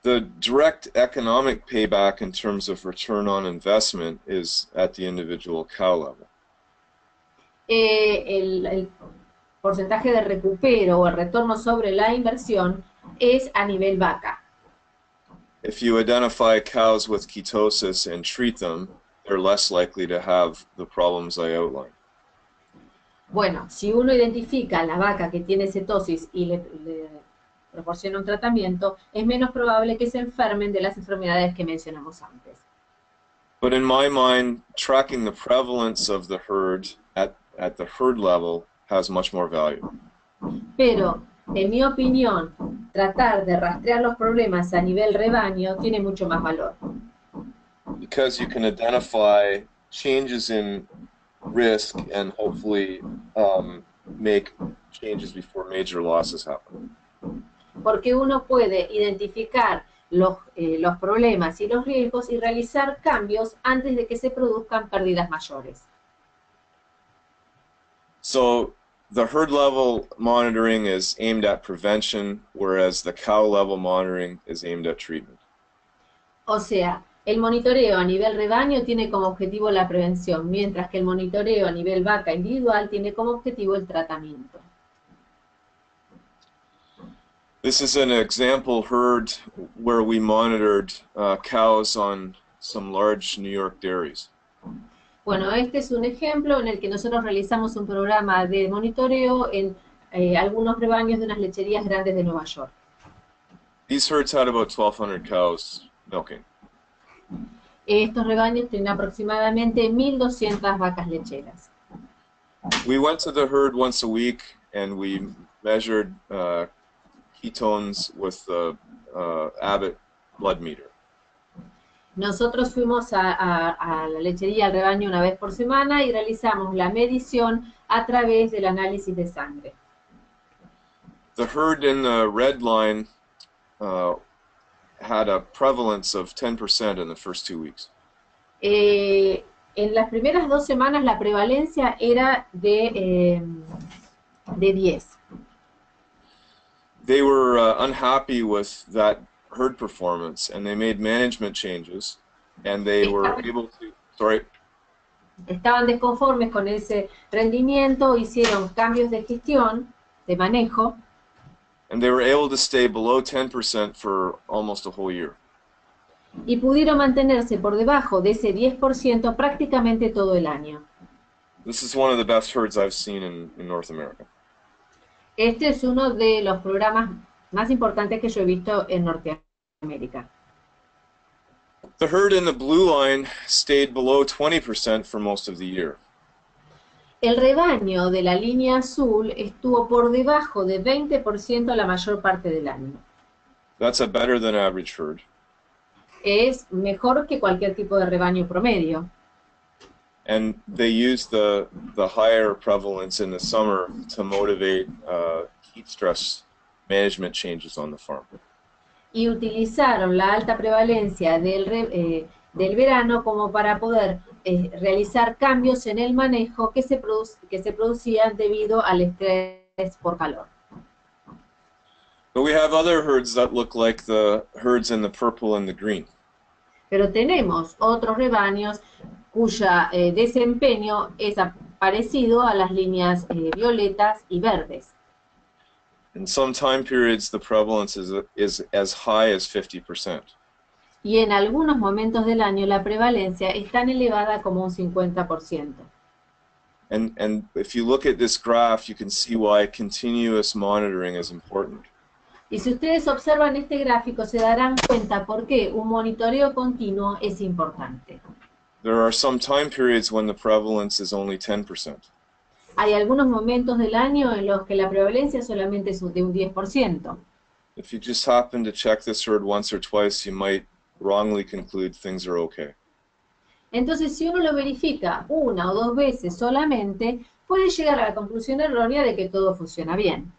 The direct economic payback in terms of return on investment is at the individual cow level. El porcentaje de recupero o el retorno sobre la inversión es a nivel vaca. If you identify cows with ketosis and treat them, they're less likely to have the problems I outlined. Bueno, si uno identifica a la vaca que tiene cetosis y le proporciona un tratamiento, es menos probable que se enfermen de las enfermedades que mencionamos antes. But in my mind, tracking the prevalence of the herd at the herd level has much more value. Pero, en mi opinión, tratar de rastrear los problemas a nivel rebaño tiene mucho más valor. Because you can identify changes in risk and hopefully make changes before major losses happen. Porque uno puede identificar los problemas y los riesgos y realizar cambios antes de que se produzcan pérdidas mayores. So the herd level monitoring is aimed at prevention, whereas the cow level monitoring is aimed at treatment. O sea, el monitoreo a nivel rebaño tiene como objetivo la prevención, mientras que el monitoreo a nivel vaca individual tiene como objetivo el tratamiento. This is an example herd where we monitored cows on some large New York dairies. Bueno, este es un ejemplo en el que nosotros realizamos un programa de monitoreo en algunos rebaños de unas lecherías grandes de Nueva York. These herds had about 1,200 cows milking. Estos rebaños tienen aproximadamente 1.200 vacas lecheras. We went to the herd once a week and we measured ketones with the Abbott blood meter. Nosotros fuimos a la lechería, al rebaño, una vez por semana y realizamos la medición a través del análisis de sangre. The herd in the red line had a prevalence of 10% in the first 2 weeks. En las primeras 2 semanas la prevalencia era de de 10. They were unhappy with that herd performance, and they made management changes, and they were able to, Estaban desconformes con ese rendimiento, hicieron cambios de gestión, de manejo, and they were able to stay below 10% for almost a whole year. y pudieron mantenerse por debajo de ese 10% prácticamente todo el año. This is one of the best herds I've seen in North America. Este es uno de los programas más importantes que yo he visto en Norteamérica. The herd in the blue line stayed below 20% for most of the year. El rebaño de la línea azul estuvo por debajo de 20% la mayor parte del año. That's a better than average herd. Es mejor que cualquier tipo de rebaño promedio. And they used the higher prevalence in the summer to motivate heat stress management changes on the farm. Y utilizaron la alta prevalencia del verano como para poder realizar cambios en el manejo que se producían debido al estrés por calor. But we have other herds that look like the herds in the purple and the green. Pero tenemos otros rebaños cuya desempeño es parecido a las líneas violetas y verdes. In some time periods, the prevalence is as high as 50%. Y en algunos momentos del año la prevalencia es tan elevada como un 50%. And if you look at this graph, you can see why continuous monitoring is important. Y si ustedes observan este gráfico, se darán cuenta por qué un monitoreo continuo es importante. There are some time periods when the prevalence is only 10%. Hay algunos momentos del año en los que la prevalencia solamente es de un 10%. If you just happen to check this herd once or twice, you might wrongly conclude things are okay. Entonces, si uno lo verifica una o dos veces solamente, puede llegar a la conclusión errónea de que todo funciona bien.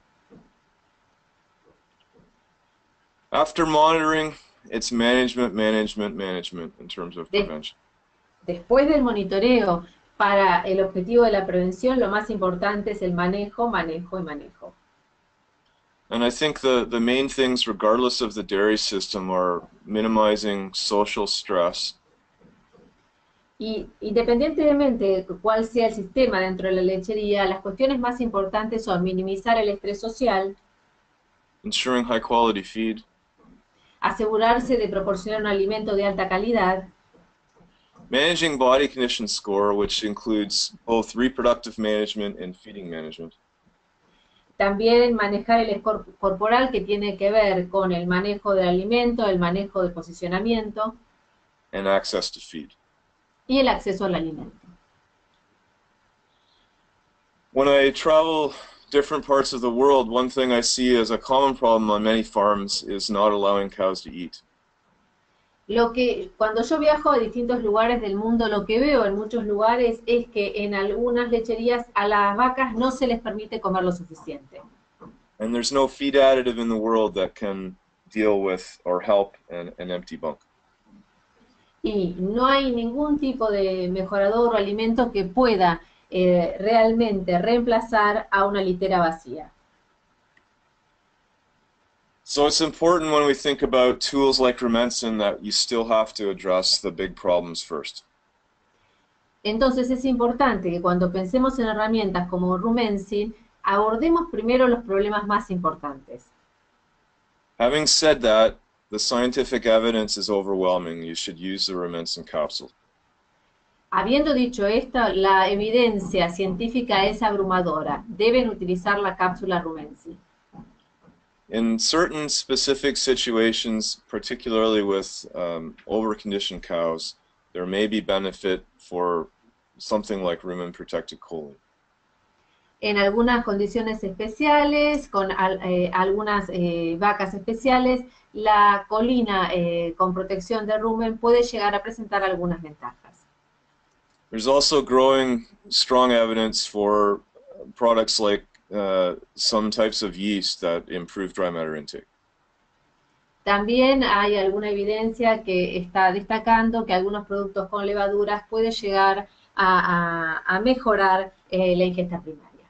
After monitoring, it's management in terms of prevention. Después del monitoreo, para el objetivo de la prevención, lo más importante es el manejo, manejo y manejo. And I think the main things, regardless of the dairy system, are minimizing social stress. Y independientemente de cuál sea el sistema dentro de la lechería, las cuestiones más importantes son minimizar el estrés social, Ensuring high quality feed, asegurarse de proporcionar un alimento de alta calidad, managing body condition score, which includes both reproductive management and feeding management, también manejar el score corporal, que tiene que ver con el manejo del alimento, el manejo del posicionamiento and access to feed. y el acceso al alimento. When I travel different parts of the world, one thing I see as a common problem on many farms is not allowing cows to eat. Cuando yo viajo a distintos lugares del mundo, lo que veo en muchos lugares es que en algunas lecherías a las vacas no se les permite comer lo suficiente. And there's no feed additive in the world that can deal with or help an empty bunk. Y no hay ningún tipo de mejorador o alimento que pueda realmente reemplazar a una litera vacía. So it's important when we think about tools like Rumensin that you still have to address the big problems first. Entonces es importante que cuando pensemos en herramientas como Rumensin, abordemos primero los problemas más importantes. Having said that, the scientific evidence is overwhelming. You should use the Rumensin capsule. Habiendo dicho esto, la evidencia científica es abrumadora. Deben utilizar la cápsula Rumensin. In certain specific situations, particularly with over-conditioned cows, there may be benefit for something like rumen protected choline. En algunas condiciones especiales, con algunas vacas especiales, la colina con protección de rumen puede llegar a presentar algunas ventajas. There's also growing strong evidence for products like some types of yeast that improve dry matter intake. También hay alguna evidencia que está destacando que algunos productos con levaduras pueden llegar a mejorar la ingesta primaria.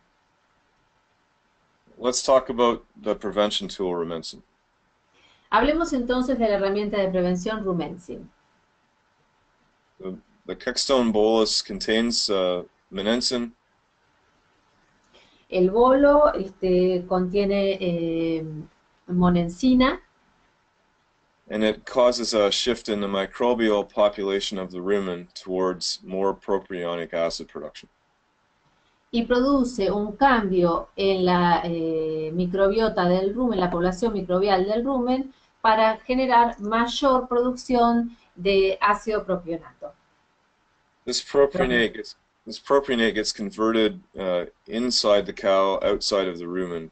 let's talk about the prevention tool, Rumensin. Hablemos entonces de la herramienta de prevención Rumensin. The Keystone bolus contains Rumensin. El bolo contiene monensina. And it causes a shift in the microbial population of the rumen towards more propionic acid production. Y produce un cambio en la microbiota del rumen, la población microbial del rumen, para generar mayor producción de ácido propionato. This propionate gets converted inside the cow, outside of the rumen,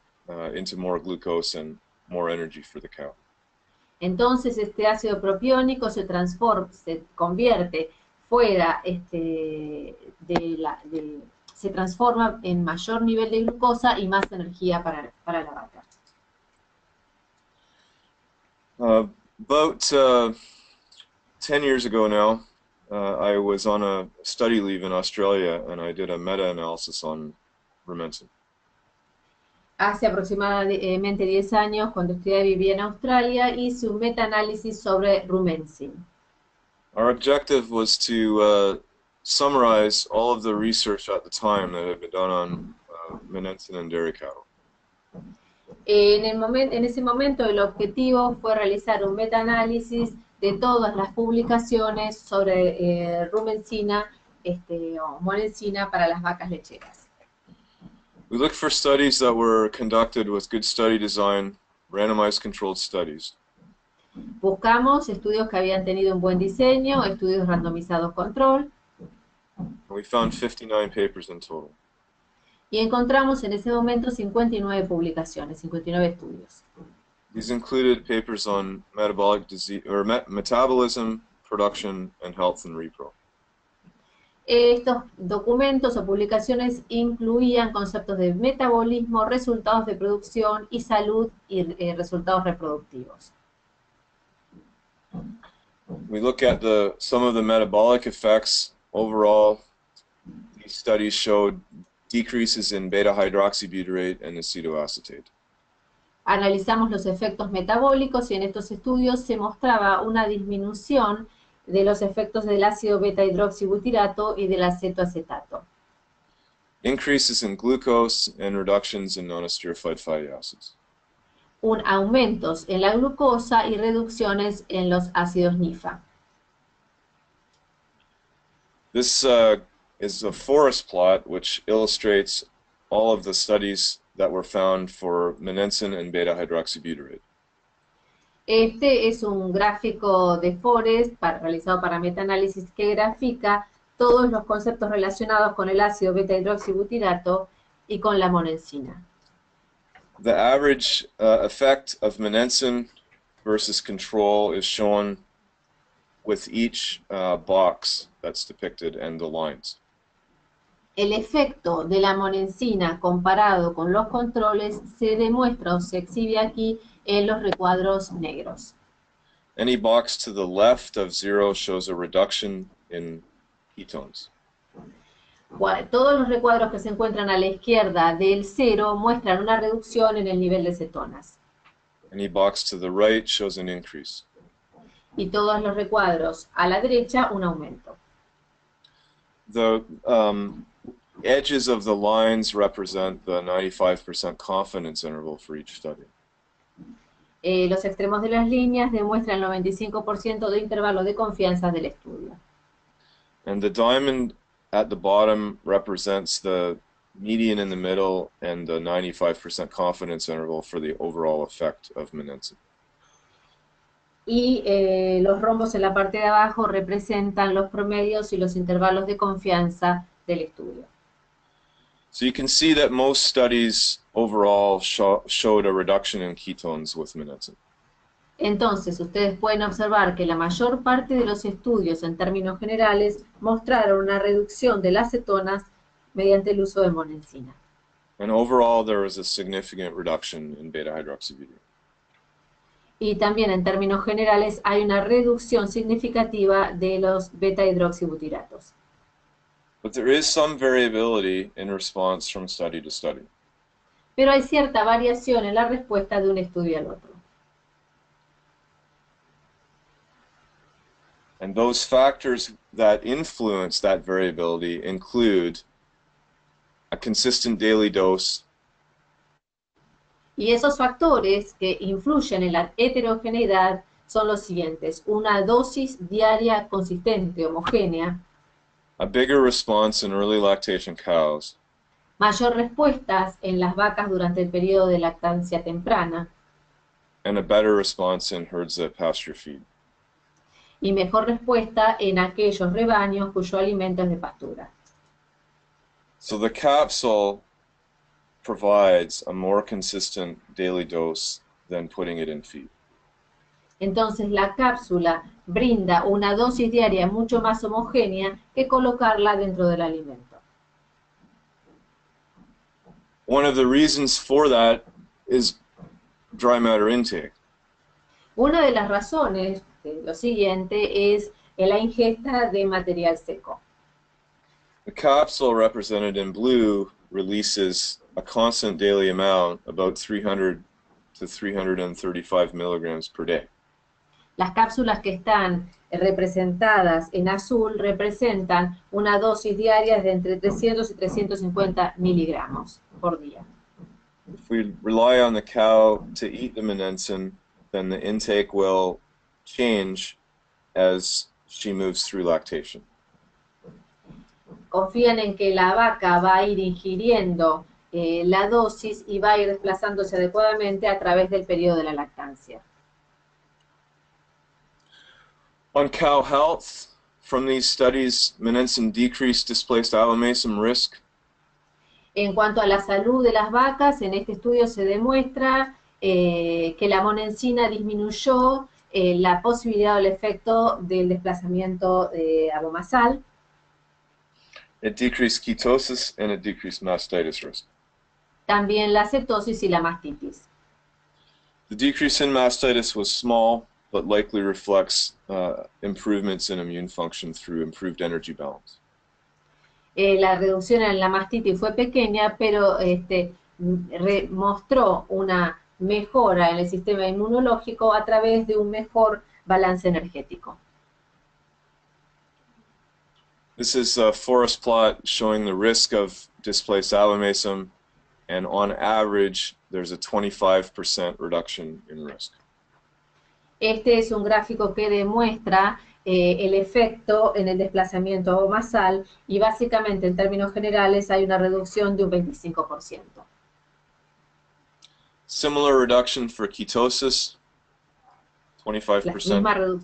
into more glucose and more energy for the cow. Entonces este ácido propiónico se convierte fuera se transforma en mayor nivel de glucosa y más energía para la vaca. About 10 years ago now, I was on a study leave in Australia and I did a meta-analysis on Rumensin. Hace aproximadamente 10 años, cuando vivía en Australia, hice un meta-análisis sobre Rumensin. Our objective was to summarize all of the research at the time that had been done on Rumensin and dairy cattle. En ese momento el objetivo fue realizar un meta-análisis de todas las publicaciones sobre rumensina o monensina para las vacas lecheras. We looked for studies that were conducted with good study design, randomized controlled studies. Buscamos estudios que habían tenido un buen diseño, estudios randomizados control. We found 59 papers in total. Y encontramos en ese momento 59 publicaciones, 59 estudios. These included papers on metabolic disease or metabolism, production, and health and repro. Estos documentos o publicaciones incluían conceptos de metabolismo, resultados de producción y salud y resultados reproductivos. We look at some of the metabolic effects. Overall, these studies showed decreases in beta-hydroxybutyrate and acetoacetate. Analizamos los efectos metabólicos y en estos estudios se mostraba una disminución de los efectos del ácido beta-hidroxibutirato y del acetoacetato. Increases in glucose and reductions in non-esterified fatty acids. Aumentos en la glucosa y reducciones en los ácidos NIFA. This is a forest plot which illustrates all of the studies that were found for Rumensin and beta-hydroxybutyrate. Este es un gráfico de Forest realizado para metaanálisis que grafica todos los conceptos relacionados con el ácido beta-hidroxibutirato y con la monensina. The average effect of Rumensin versus control is shown with each box that's depicted and the lines. El efecto de la monensina comparado con los controles se demuestra o se exhibe aquí en los recuadros negros. Any box to the left of 0 shows a reduction in ketones. Todos los recuadros que se encuentran a la izquierda del 0 muestran una reducción en el nivel de cetonas. Any box to the right shows an increase. Y todos los recuadros a la derecha un aumento. The edges of the lines represent the 95% confidence interval for each study. Los extremos de las líneas demuestran el 95% de intervalo de confianza del estudio. And the diamond at the bottom represents the median in the middle and the 95% confidence interval for the overall effect of Rumensin. Y los rombos en la parte de abajo representan los promedios y los intervalos de confianza del estudio. So you can see that most studies overall showed a reduction in ketones with Rumensin. Entonces, ustedes pueden observar que la mayor parte de los estudios, en términos generales, mostraron una reducción de las cetonas mediante el uso de monensina. And overall, there was a significant reduction in beta-hydroxybutyrate. Y también, en términos generales, hay una reducción significativa de los beta-hidroxibutiratos. But there is some variability in response from study to study. pero hay cierta variación en la respuesta de un estudio al otro. And those factors that influence that variability include a consistent daily dose, Y esos factores que influyen en la heterogeneidad son los siguientes: una dosis diaria consistente, homogénea, a bigger response in early lactation cows, mayor respuestas en las vacas durante el periodo de lactancia temprana, and a better response in herds that pasture feed. y mejor respuesta en aquellos rebaños cuyo alimento es de pastura. So the capsule provides a more consistent daily dose than putting it in feed. Entonces la cápsula brinda una dosis diaria mucho más homogénea que colocarla dentro del alimento. One of the reasons for that is dry matter intake. Una de las razones de lo siguiente es la ingesta de material seco. The capsule represented in blue releases a constant daily amount, about 300 to 335 milligrams per day. Las cápsulas que están representadas en azul representan una dosis diaria de entre 300 y 350 miligramos por día. If we rely on the cow to eat the Monensin, then the intake will change as she moves through lactation. Confían en que la vaca va a ir ingiriendo la dosis y va a ir desplazándose adecuadamente a través del periodo de la lactancia. On cow health, from these studies, Monensin decreased displaced abomasum risk. En cuanto a la salud de las vacas, en este estudio se demuestra que la monensina disminuyó la posibilidad o el efecto del desplazamiento abomasal. It decreased ketosis and it decreased mastitis risk. También la cetosis y la mastitis. The decrease in mastitis was small, but likely reflects improvements in immune function through improved energy balance. La reducción en la mastitis fue pequeña, pero mostró una mejora en el sistema inmunológico a través de un mejor balance energético. This is a forest plot showing the risk of displaced abomasum, and on average, there's a 25% reduction in risk. Este es un gráfico que demuestra el efecto en el desplazamiento abomasal y básicamente en términos generales hay una reducción de un 25%. Similar reduction for ketosis, 25%.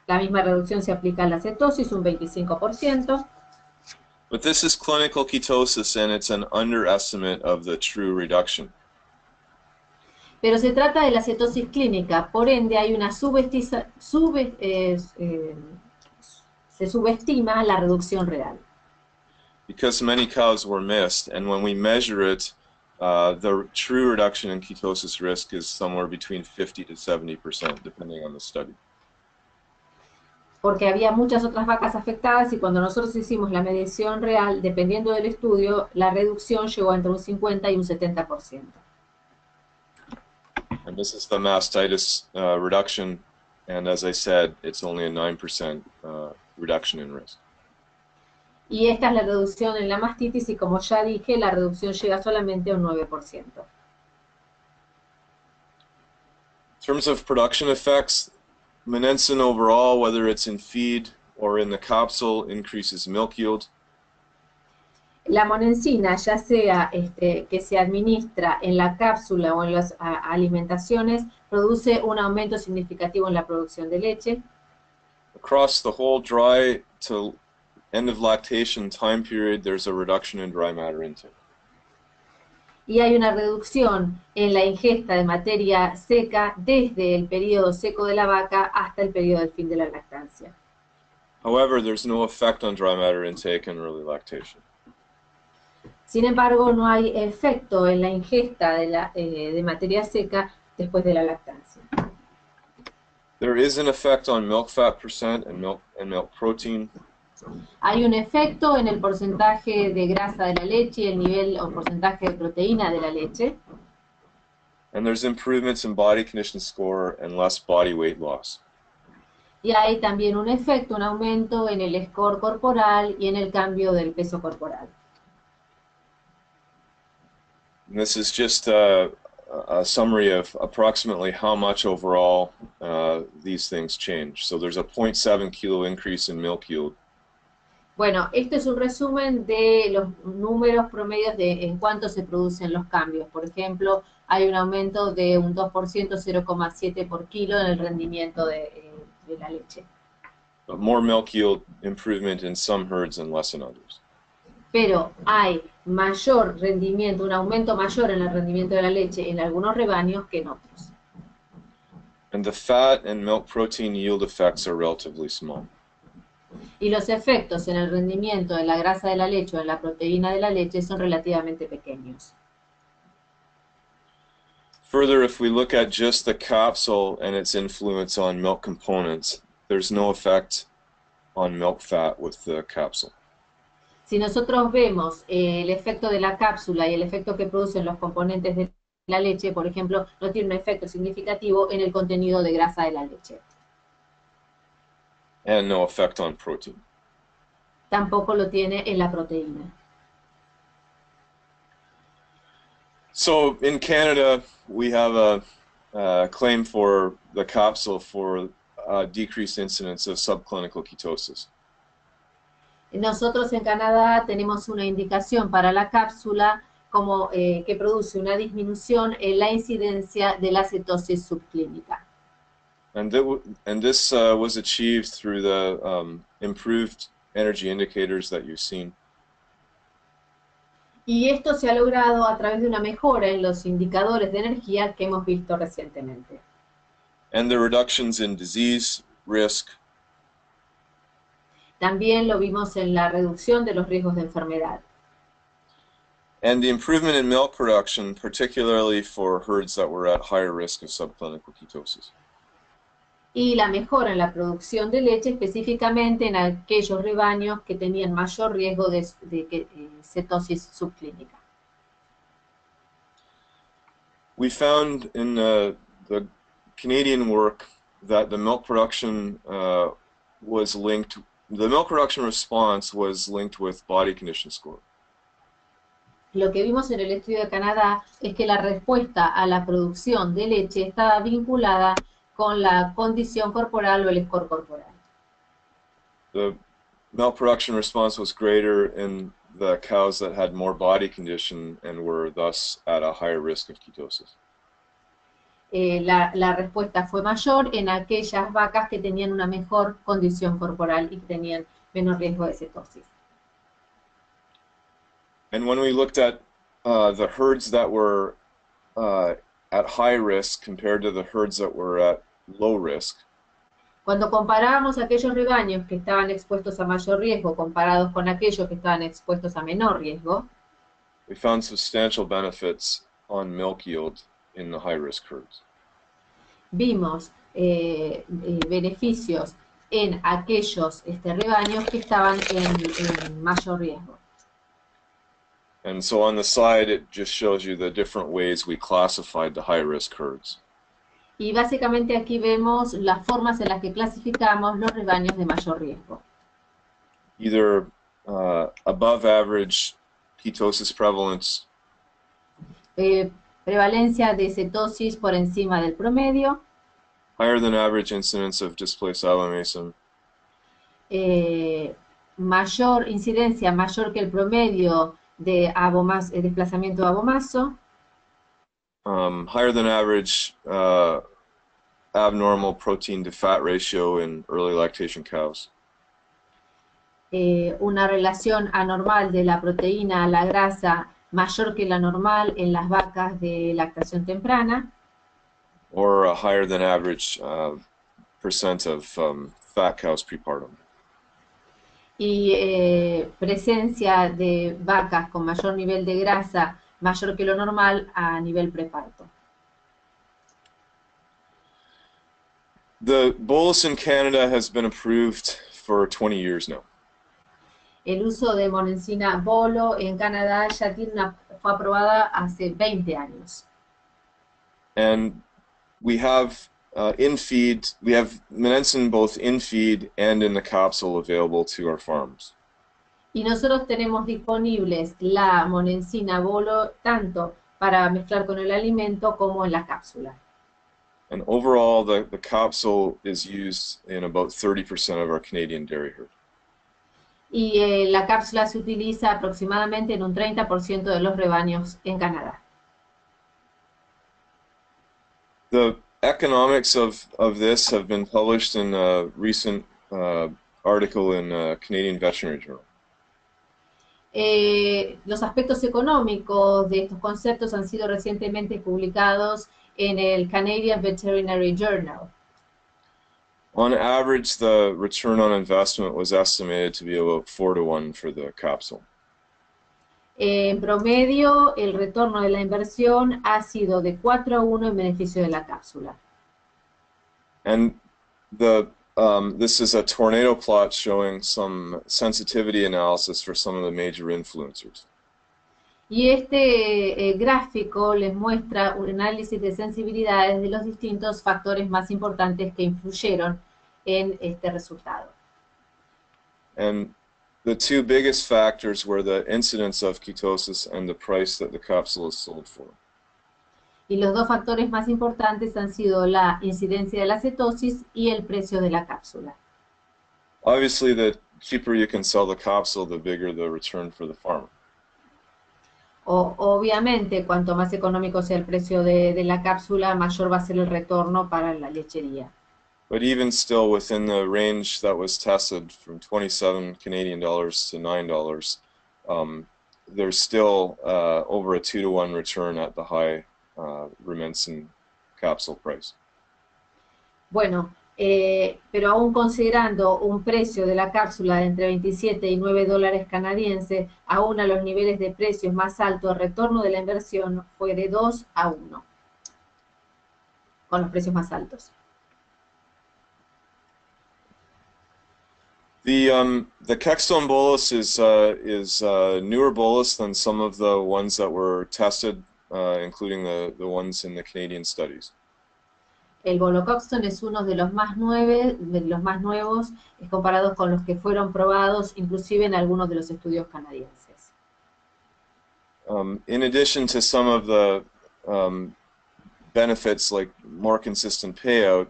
La misma reducción se aplica a la cetosis, un 25%. But this is clinical ketosis and it's an underestimate of the true reduction. Pero se trata de la cetosis clínica, por ende hay una se subestima la reducción real. Because many cows were missed, and when we measure it, the true reduction in ketosis risk is somewhere between 50 to 70%, depending on the study. Porque había muchas otras vacas afectadas y cuando nosotros hicimos la medición real, dependiendo del estudio, la reducción llegó entre un 50 y un 70%. And this is the mastitis reduction, and as I said, it's only a 9% reduction in risk. Y esta es la reducción en la mastitis y como ya dije, la reducción llega solamente a un 9%. In terms of production effects, Monensin overall, whether it's in feed or in the capsule, increases milk yield. La monensina, ya sea que se administra en la cápsula o en las alimentaciones, produce un aumento significativo en la producción de leche. Across the whole dry to end of lactation time period, there's a reduction in dry matter intake. Y hay una reducción en la ingesta de materia seca desde el periodo seco de la vaca hasta el periodo del fin de la lactancia. However, there's no effect on dry matter intake in early lactation. Sin embargo, no hay efecto en la ingesta de materia seca después de la lactancia. There is an effect on milk fat percent and milk protein. Hay un efecto en el porcentaje de grasa de la leche y el nivel o porcentaje de proteína de la leche. And there's improvements in body condition score and less body weight loss. Y hay también un efecto, un aumento en el score corporal y en el cambio del peso corporal. And this is just a summary of approximately how much overall these things change. So there's a 0.7 kilo increase in milk yield. Bueno, este es un resumen de los números promedios de en cuánto se producen los cambios. Por ejemplo, hay un aumento de un 2%, 0,7 por kilo en el rendimiento de la leche. But more milk yield improvement in some herds and less in others. Pero hay mayor rendimiento, un aumento mayor en el rendimiento de la leche en algunos rebaños que en otros. And the fat and milk protein yield effects are relatively small. Y los efectos en el rendimiento de la grasa de la leche o en la proteína de la leche son relativamente pequeños. Further, if we look at just the capsule and its influence on milk components, there's no effect on milk fat with the capsule. Si nosotros vemos el efecto de la cápsula y el efecto que producen los componentes de la leche, por ejemplo, no tiene un efecto significativo en el contenido de grasa de la leche. And no effect on protein. Tampoco lo tiene en la proteína. So in Canada, we have a claim for the capsule for decreased incidence of subclinical ketosis. Nosotros en Canadá tenemos una indicación para la cápsula como que produce una disminución en la incidencia de la cetosis subclínica. And this was achieved through the improved energy indicators that you've seen. Y esto se ha logrado a través de una mejora en los indicadores de energía que hemos visto recientemente. And the reductions in disease risk. También lo vimos en la reducción de los riesgos de enfermedad. And the improvement in milk production, particularly for herds that were at higher risk of subclinical ketosis. Y la mejora en la producción de leche, específicamente en aquellos rebaños que tenían mayor riesgo de cetosis subclínica. We found in the Canadian work that the milk production the milk production response was linked with body condition score. Lo que vimos en el estudio de Canadá es que la respuesta a la producción de leche estaba vinculada con la condición corporal o el score corporal. The milk production response was greater in the cows that had more body condition and were thus at a higher risk of ketosis. La respuesta fue mayor en aquellas vacas que tenían una mejor condición corporal y que tenían menos riesgo de cetosis. And when we looked at the herds that were at high risk compared to the herds that were at low risk, cuando comparábamos aquellos rebaños que estaban expuestos a mayor riesgo comparados con aquellos que estaban expuestos a menor riesgo, we found substantial benefits on milk yield in the high-risk herds. Vimos beneficios en aquellos rebaños que estaban en mayor riesgo. And so on the side, it just shows you the different ways we classified the high-risk herds. Y básicamente aquí vemos las formas en las que clasificamos los rebaños de mayor riesgo. Either above average ketosis prevalence, prevalencia de cetosis por encima del promedio, higher than average incidence of displaced abomasum, mayor incidencia, mayor que el promedio de desplazamiento de abomaso, higher than average abnormal protein to fat ratio in early lactation cows, una relación anormal de la proteína a la grasa mayor que la normal en las vacas de lactación temprana, or a higher than average percent of fat cows prepartum. Y presencia de vacas con mayor nivel de grasa mayor que lo normal a nivel preparto. The bolus in Canada has been approved for 20 years now. el uso de monensina Bolo en Canadá ya fue aprobada hace 20 años. And we have we have Monensin both in feed and in the capsule available to our farms. Y nosotros tenemos disponibles la monensina Bolo tanto para mezclar con el alimento como en la cápsula. And overall, the capsule is used in about 30% of our Canadian dairy herd. Y la cápsula se utiliza aproximadamente en un 30% de los rebaños en Canadá. The economics of this have been published in a recent article in Canadian Veterinary Journal. Los aspectos económicos de estos conceptos han sido recientemente publicados en el Canadian Veterinary Journal. On average, the return on investment was estimated to be about 4-to-1 for the capsule. En promedio, el retorno de la inversión ha sido de 4-1 en beneficio de la cápsula. And this is a tornado plot showing some sensitivity analysis for some of the major influencers. Y este gráfico les muestra un análisis de sensibilidades de los distintos factores más importantes que influyeron en este resultado. And the two biggest factors were the incidence of ketosis and the price that the capsule is sold for. Y los dos factores más importantes han sido la incidencia de la cetosis y el precio de la cápsula. Obviously, the cheaper you can sell the capsule, the bigger the return for the farmer. Obviamente, cuanto más económico sea el precio de la cápsula, mayor va a ser el retorno para la lechería. But even still, within the range that was tested from 27 Canadian dollars to $9, there's still over a 2-to-1 return at the high Rumensin capsule price. Bueno, pero aún considerando un precio de la cápsula de entre 27 y 9 dólares canadienses, aún a los niveles de precios más altos, el retorno de la inversión fue de 2-1, con los precios más altos. The Keystone bolus is newer bolus than some of the ones that were tested, including the ones in the Canadian studies. El bolo Coxton es uno de los más nuevos comparados con los que fueron probados, inclusive en algunos de los estudios canadienses. In addition to some of the benefits like more consistent payout,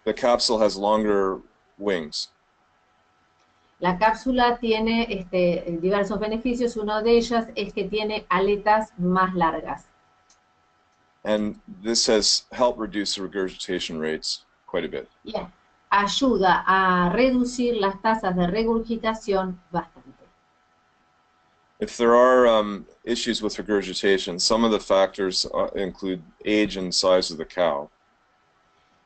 the capsule has longer wings. La cápsula tiene diversos beneficios. Uno de ellos es que tiene aletas más largas. And this has helped reduce the regurgitation rates quite a bit. Yeah. Ayuda a reducir las tasas de regurgitación bastante. If there are issues with regurgitation, some of the factors include age and size of the cow.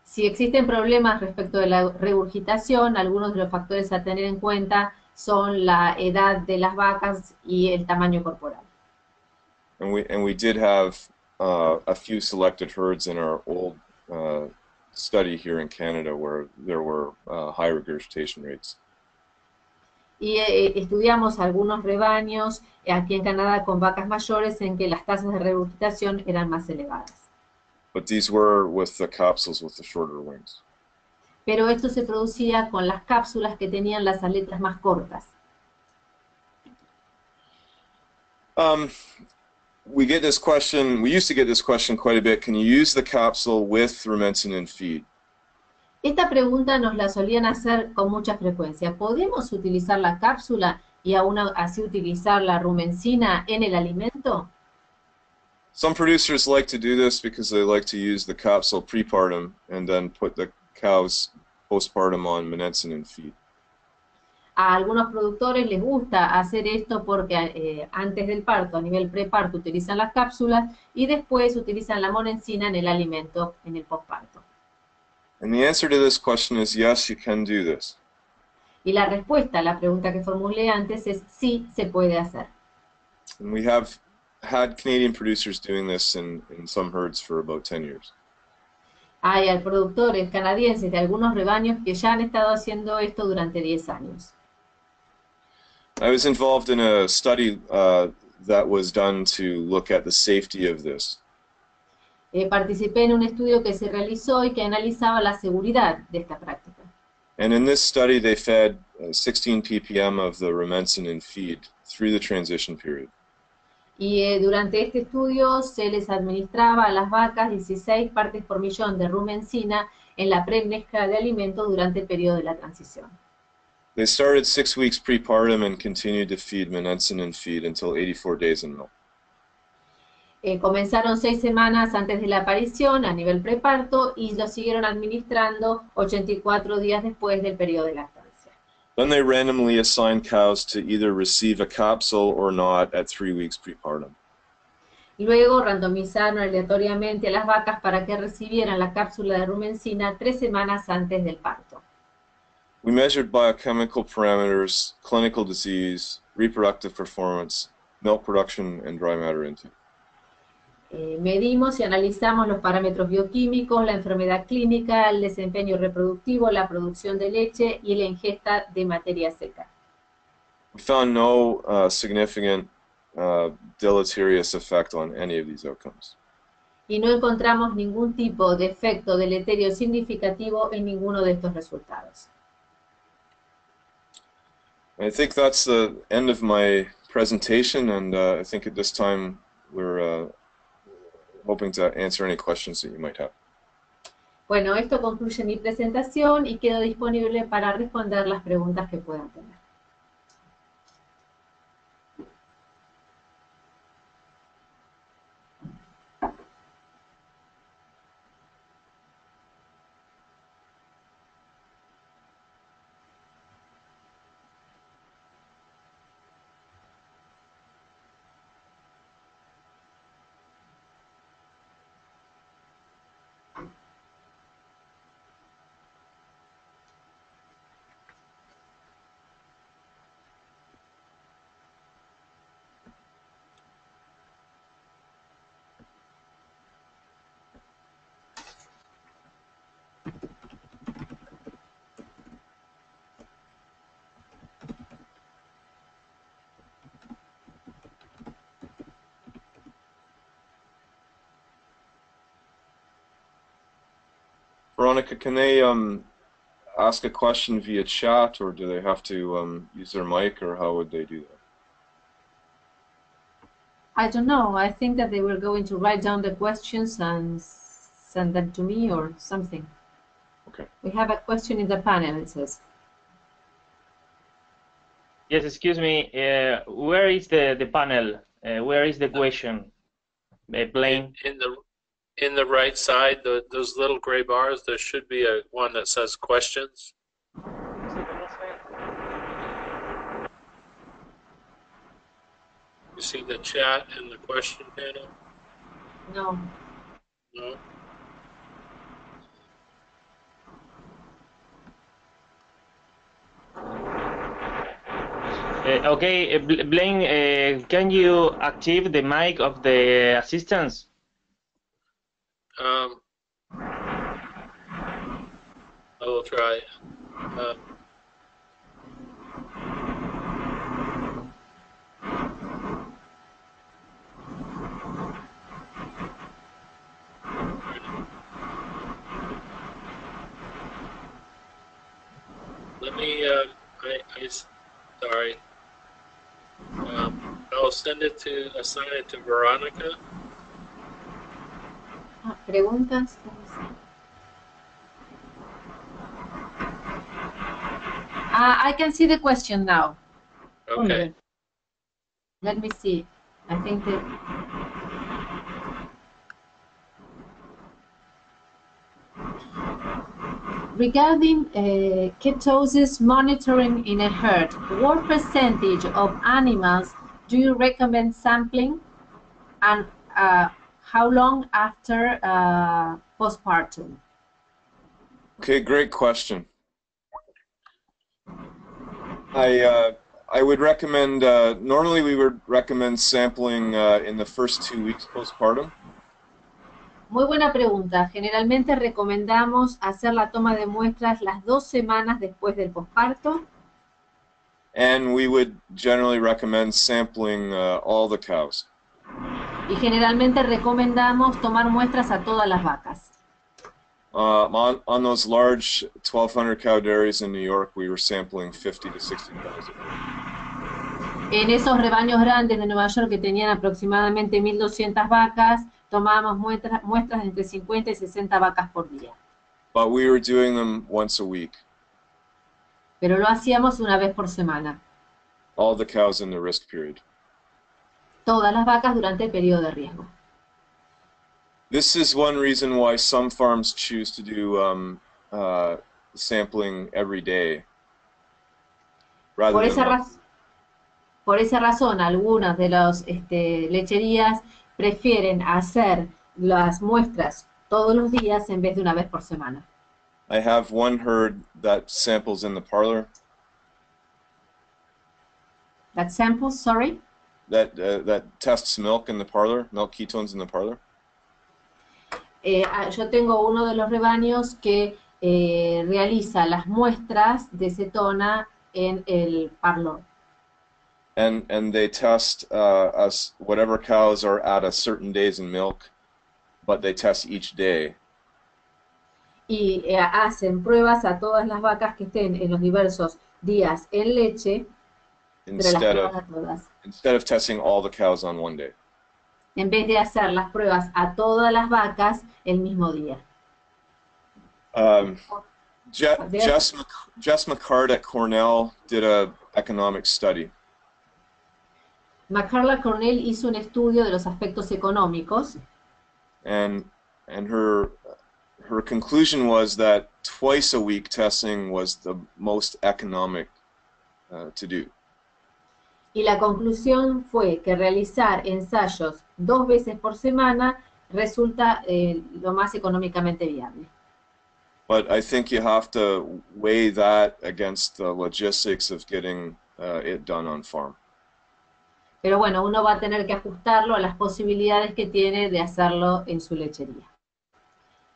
Si existen problemas respecto de la regurgitación, algunos de los factores a tener en cuenta son la edad de las vacas y el tamaño corporal. And we did have a few selected herds in our old study here in Canada where there were high regurgitation rates. Y estudiamos algunos rebaños aquí en Canadá con vacas mayores en que las tasas de regurgitación eran más elevadas. But these were with the capsules with the shorter wings. Pero esto se producía con las cápsulas que tenían las aletas más cortas. We used to get this question quite a bit. Can you use the capsule with Rumensin in feed? Esta pregunta nos la solían hacer con mucha frecuencia. ¿Podemos utilizar la cápsula y aún así utilizar la rumensina en el alimento? Some producers like to do this because they like to use the capsule prepartum and then put the cows postpartum on Monensin in feed. A algunos productores les gusta hacer esto porque antes del parto, a nivel preparto, utilizan las cápsulas y después utilizan la monensina en el alimento, en el postparto. And the answer to this question is yes, you can do this. Y la respuesta a la pregunta que formulé antes es sí, se puede hacer. And we have had Canadian producers doing this in some herds for about 10 years. Hay productores canadienses de algunos rebaños que ya han estado haciendo esto durante 10 años. I was involved in a study that was done to look at the safety of this. Participé en un estudio que se realizó y que analizaba la seguridad de esta práctica. And in this study, they fed 16 ppm of the Rumensin in feed through the transition period. Y durante este estudio se les administraba a las vacas 16 partes por millón de rumensina en la premezcla de alimentos durante el periodo de la transición. They started 6 weeks prepartum and continued to feed Rumensin in feed until 84 days in milk. Comenzaron 6 semanas antes de la aparición a nivel preparto y lo siguieron administrando 84 días después del periodo de lactancia. Then they randomly assigned cows to either receive a capsule or not at 3 weeks prepartum. Luego randomizaron aleatoriamente a las vacas para que recibieran la cápsula de rumensina 3 semanas antes del parto. We measured biochemical parameters, clinical disease, reproductive performance, milk production, and dry matter intake. Medimos y analizamos los parámetros bioquímicos, la enfermedad clínica, el desempeño reproductivo, la producción de leche y la ingesta de materia seca. We found no significant deleterious effect on any of these outcomes. Y no encontramos ningún tipo de efecto deleterio significativo en ninguno de estos resultados. I think that's the end of my presentation, and I think at this time we're hoping to answer any questions that you might have. Bueno, esto concluye mi presentación y quedo disponible para responder las preguntas que puedan tener. Veronica, can they ask a question via chat, or do they have to use their mic, or how would they do that? I don't know. I think that they were going to write down the questions and send them to me or something. Okay. We have a question in the panel, it says. Yes, excuse me. Where is the panel? Where is the question? Blaine? In the right side, those little gray bars, there should be one that says questions. You see the chat and the question panel? No. No? Okay, Blaine, can you activate the mic of the assistants? I will try. Let me, sorry. I'll assign it to Veronica. Preguntas. I can see the question now. Okay. Let me see. I think that regarding ketosis monitoring in a herd, what percentage of animals do you recommend sampling, and how long after postpartum? Okay, great question. I would recommend, normally we would recommend sampling in the first 2 weeks postpartum. Muy buena pregunta. Generalmente recomendamos hacer la toma de muestras las 2 semanas después del posparto. And we would generally recommend sampling all the cows. Y generalmente recomendamos tomar muestras a todas las vacas. On those large 1,200 cow dairies in New York, we were sampling 50 to 60 cows. En esos rebaños grandes de Nueva York que tenían aproximadamente 1.200 vacas, tomábamos muestras de entre 50 y 60 vacas por día. But we were doing them once a week. Pero lo hacíamos una vez por semana. All the cows in the risk period. Todas las vacas durante el periodo de riesgo. This is one reason why some farms choose to do sampling every day. Por esa razón, algunas de las lecherías prefieren hacer las muestras todos los días en vez de una vez por semana. I have one herd that samples in the parlor. That samples, sorry? That tests milk in the parlor, milk ketones in the parlor. Yo tengo uno de los rebaños que realiza las muestras de cetona en el parlor. And they test whatever cows are at a certain days in milk, but they test each day. Y hacen pruebas a todas las vacas que estén en los diversos días en leche, pero las pruebas a todas. Instead of testing all the cows on one day. En vez de hacer las pruebas a todas las vacas el mismo día. Jess McCard at Cornell did an economic study. McCarla Cornell hizo un estudio de los aspectos económicos. And her conclusion was that twice a week testing was the most economic to do. Y la conclusión fue que realizar ensayos 2 veces por semana resulta lo más económicamente viable. But I think you have to weigh that against the logistics of getting it done on farm. Pero bueno, uno va a tener que ajustarlo a las posibilidades que tiene de hacerlo en su lechería.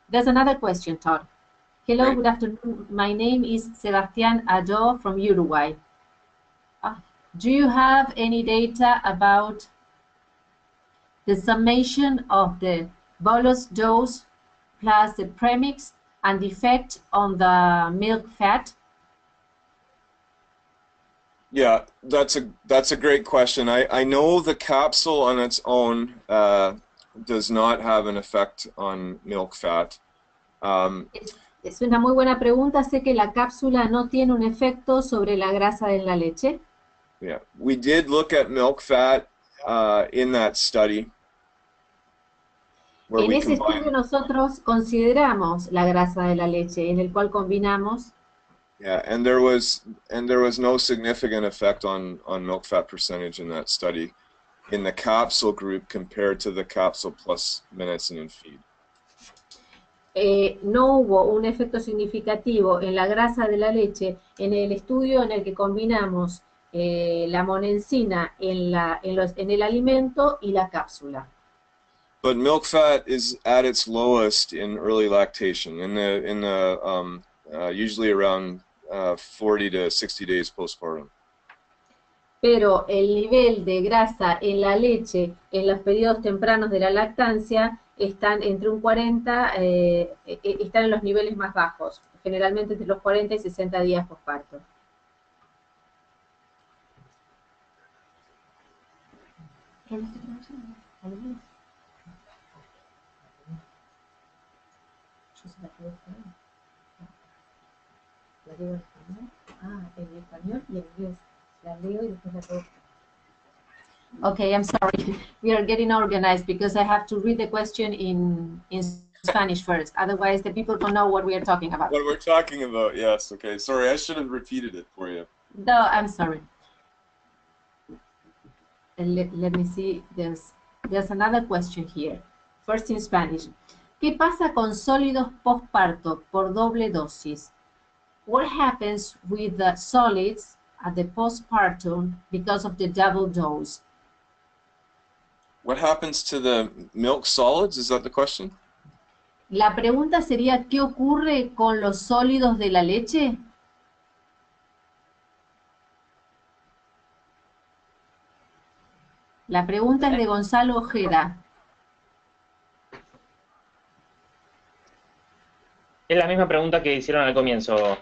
There's another question, Todd. Hello, Great. Good afternoon. My name is Sebastián Ayo from Uruguay. Do you have any data about the summation of the bolus dose plus the premix and the effect on the milk fat? Yeah, that's a great question. I know the capsule on its own does not have an effect on milk fat. Es una muy buena pregunta. Sé que la cápsula no tiene un efecto sobre la grasa de la leche. Yeah, we did look at milk fat in that study. En ese estudio nosotros consideramos la grasa de la leche, en el cual combinamos. Yeah, and there was no significant effect on milk fat percentage in that study in the capsule group compared to the capsule plus medicine and feed. No hubo un efecto significativo en la grasa de la leche en el estudio en el que combinamos la monensina en el alimento y la cápsula. But milk fat is at its lowest in early lactation, usually around 40 to 60 days postpartum. Pero el nivel de grasa en la leche en los periodos tempranos de la lactancia están entre un 40, están en los niveles más bajos, generalmente entre los 40 y 60 días postparto. La leo en español. En español y en inglés. La leo y después la traduzco. Okay, I'm sorry. We are getting organized because I have to read the question in Spanish first. Otherwise, the people don't know what we are talking about. What we're talking about, yes. Okay, sorry, I should have repeated it for you. No, I'm sorry. Let me see. There's another question here. First in Spanish. ¿Qué pasa con sólidos postparto por doble dosis? What happens with the solids at the postpartum because of the double dose? What happens to the milk solids? Is that the question? La pregunta sería, ¿qué ocurre con los sólidos de la leche? La pregunta es de Gonzalo Ojeda. Es la misma pregunta que hicieron al comienzo.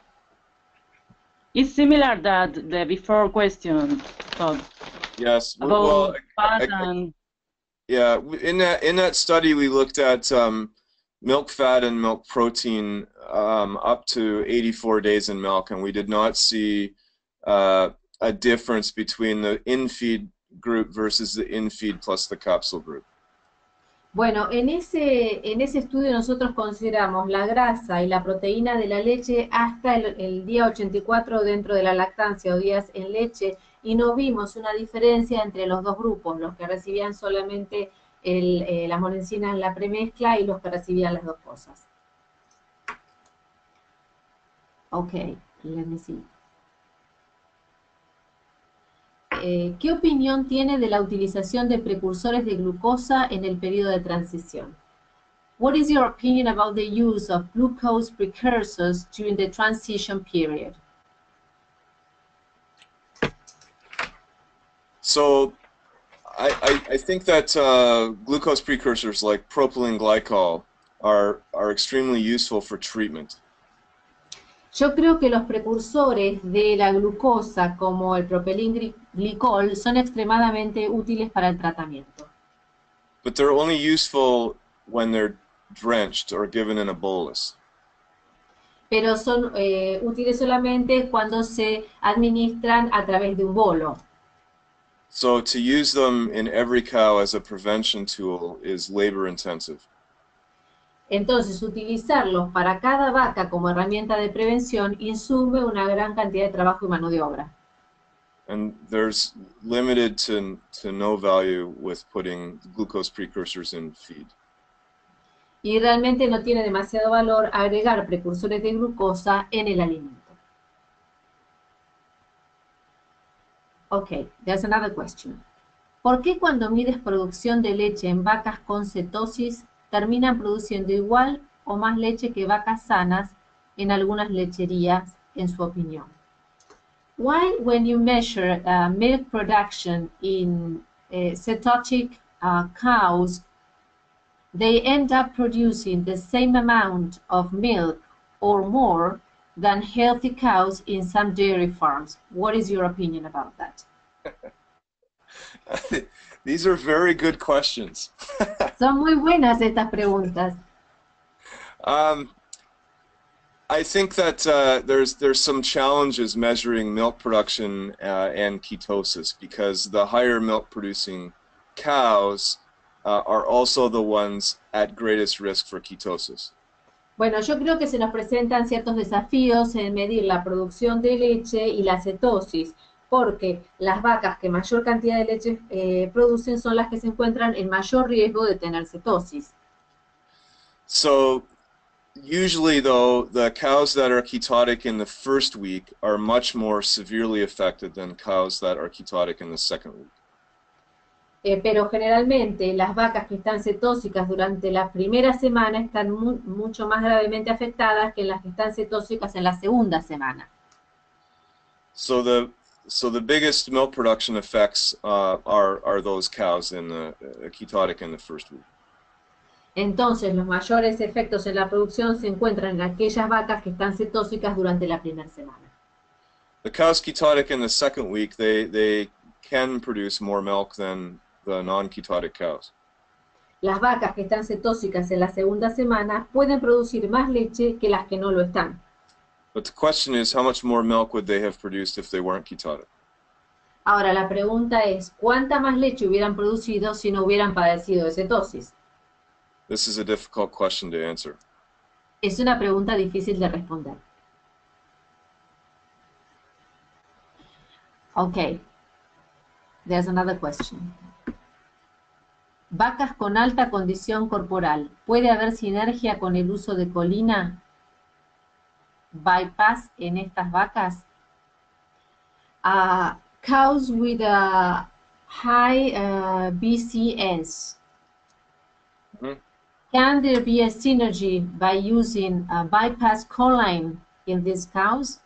It's similar that the before question, Todd, Yes. about Well, fat and yeah. In that study, we looked at milk fat and milk protein up to 84 days in milk, and we did not see a difference between the in-feed group versus the in-feed plus the capsule group. Bueno, en ese estudio nosotros consideramos la grasa y la proteína de la leche hasta el día 84 dentro de la lactancia o días en leche, y no vimos una diferencia entre los dos grupos, los que recibían solamente la monencina en la premezcla y los que recibían las dos cosas. Ok, let me see. ¿Qué opinión tiene de la utilización de precursores de glucosa en el periodo de transición? What is your opinion about the use of glucose precursors during the transition period? So, I think that glucose precursors like propylene glycol are extremely useful for treatment. Yo creo que los precursores de la glucosa, como el propilenglicol, son extremadamente útiles para el tratamiento. But they're only useful when they're drenched or given in a bolus. Pero son útiles solamente cuando se administran a través de un bolo. So to use them in every cow as a prevention tool is labor intensive. Entonces, utilizarlos para cada vaca como herramienta de prevención insume una gran cantidad de trabajo y mano de obra. And there's limited to no value with putting glucose precursors in feed. Y realmente no tiene demasiado valor agregar precursores de glucosa en el alimento. Ok, there's another question. ¿Por qué cuando mides producción de leche en vacas con cetosis terminan produciendo igual o más leche que vacas sanas en algunas lecherías, en su opinión? Why, when you measure milk production in cetotic cows, they end up producing the same amount of milk or more than healthy cows in some dairy farms? What is your opinion about that? These are very good questions. Son muy buenas estas preguntas. I think that there's some challenges measuring milk production and ketosis, because the higher milk producing cows are also the ones at greatest risk for ketosis. Bueno, yo creo que se nos presentan ciertos desafíos en medir la producción de leche y la cetosis, porque las vacas que mayor cantidad de leche producen son las que se encuentran en mayor riesgo de tener cetosis. So usually, though, the cows that are ketotic in the first week are much more severely affected than cows that are ketotic in the second week. Pero generalmente las vacas que están cetósicas durante la primera semana están mucho más gravemente afectadas que las que están cetósicas en la segunda semana. So the biggest milk production effects are those cows in the ketotic in the first week. Entonces, los mayores efectos en la producción se encuentran en aquellas vacas que están cetósicas durante la primera semana. The cows ketotic in the second week, they can produce more milk than the non-ketotic cows. Las vacas que están cetósicas en la segunda semana pueden producir más leche que las que no lo están. But the question is, how much more milk would they have produced if they weren't ketotic? Ahora, la pregunta es, ¿cuánta más leche hubieran producido si no hubieran padecido de cetosis? This is a difficult question to answer. Es una pregunta difícil de responder. Okay, there's another question. Vacas con alta condición corporal, ¿puede haber sinergia con el uso de colina bypass en estas vacas? Cows with a high BCS. Can there be a synergy by using bypass choline in these cows?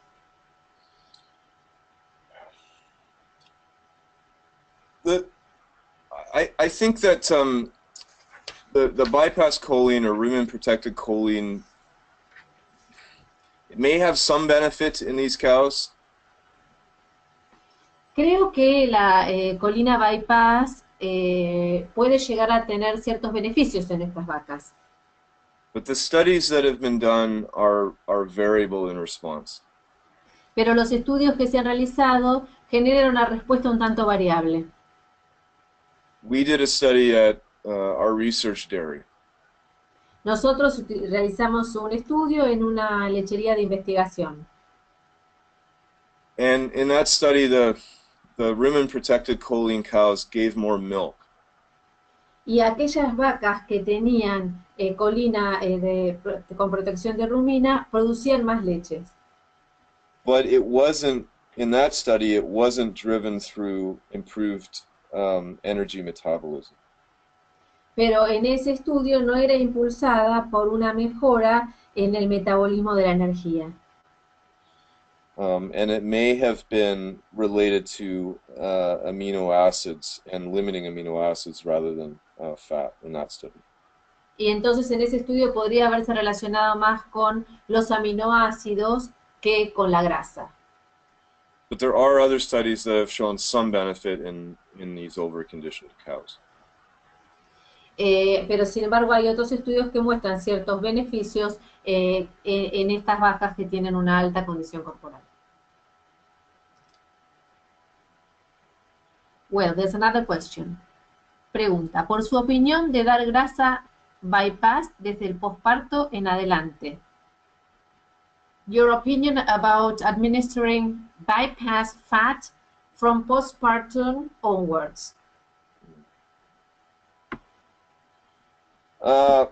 I think that the bypass choline or rumen-protected choline, it may have some benefit in these cows. Creo que la colina bypass puede llegar a tener ciertos beneficios en estas vacas. But the studies that have been done are variable in response. Pero los estudios que se han realizado generan una respuesta un tanto variable. We did a study at our research dairy. Nosotros realizamos un estudio en una lechería de investigación. And in that study, the rumen-protected choline cows gave more milk. Y aquellas vacas que tenían colina con protección de rumina producían más leches. But it wasn't, in that study, it wasn't driven through improved energy metabolism. Pero en ese estudio no era impulsada por una mejora en el metabolismo de la energía. And it may have been related to amino acids and limiting amino acids rather than fat in that study. Y entonces en ese estudio podría haberse relacionado más con los aminoácidos que con la grasa. But there are other studies that have shown some benefit in these over-conditioned cows. Pero sin embargo hay otros estudios que muestran ciertos beneficios en estas vacas que tienen una alta condición corporal. Well, there's another question. Pregunta, por su opinión de dar grasa bypass desde el posparto en adelante. Your opinion about administering bypass fat from postpartum onwards. Sorry,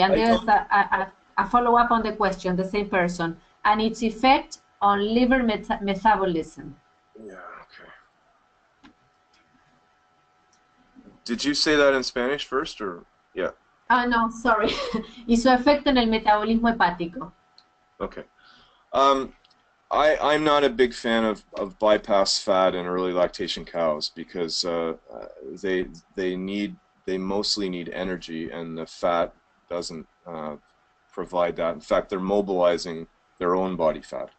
and there's a follow-up on the question, the same person, and its effect on liver metabolism. Yeah, okay. Did you say that in Spanish first, or yeah? No, sorry. Y su efecto en el metabolismo hepático. Okay. I'm not a big fan of bypass fat in early lactation cows because they mostly need energy, and the fat doesn't provide that. In fact, they're mobilizing their own body fat.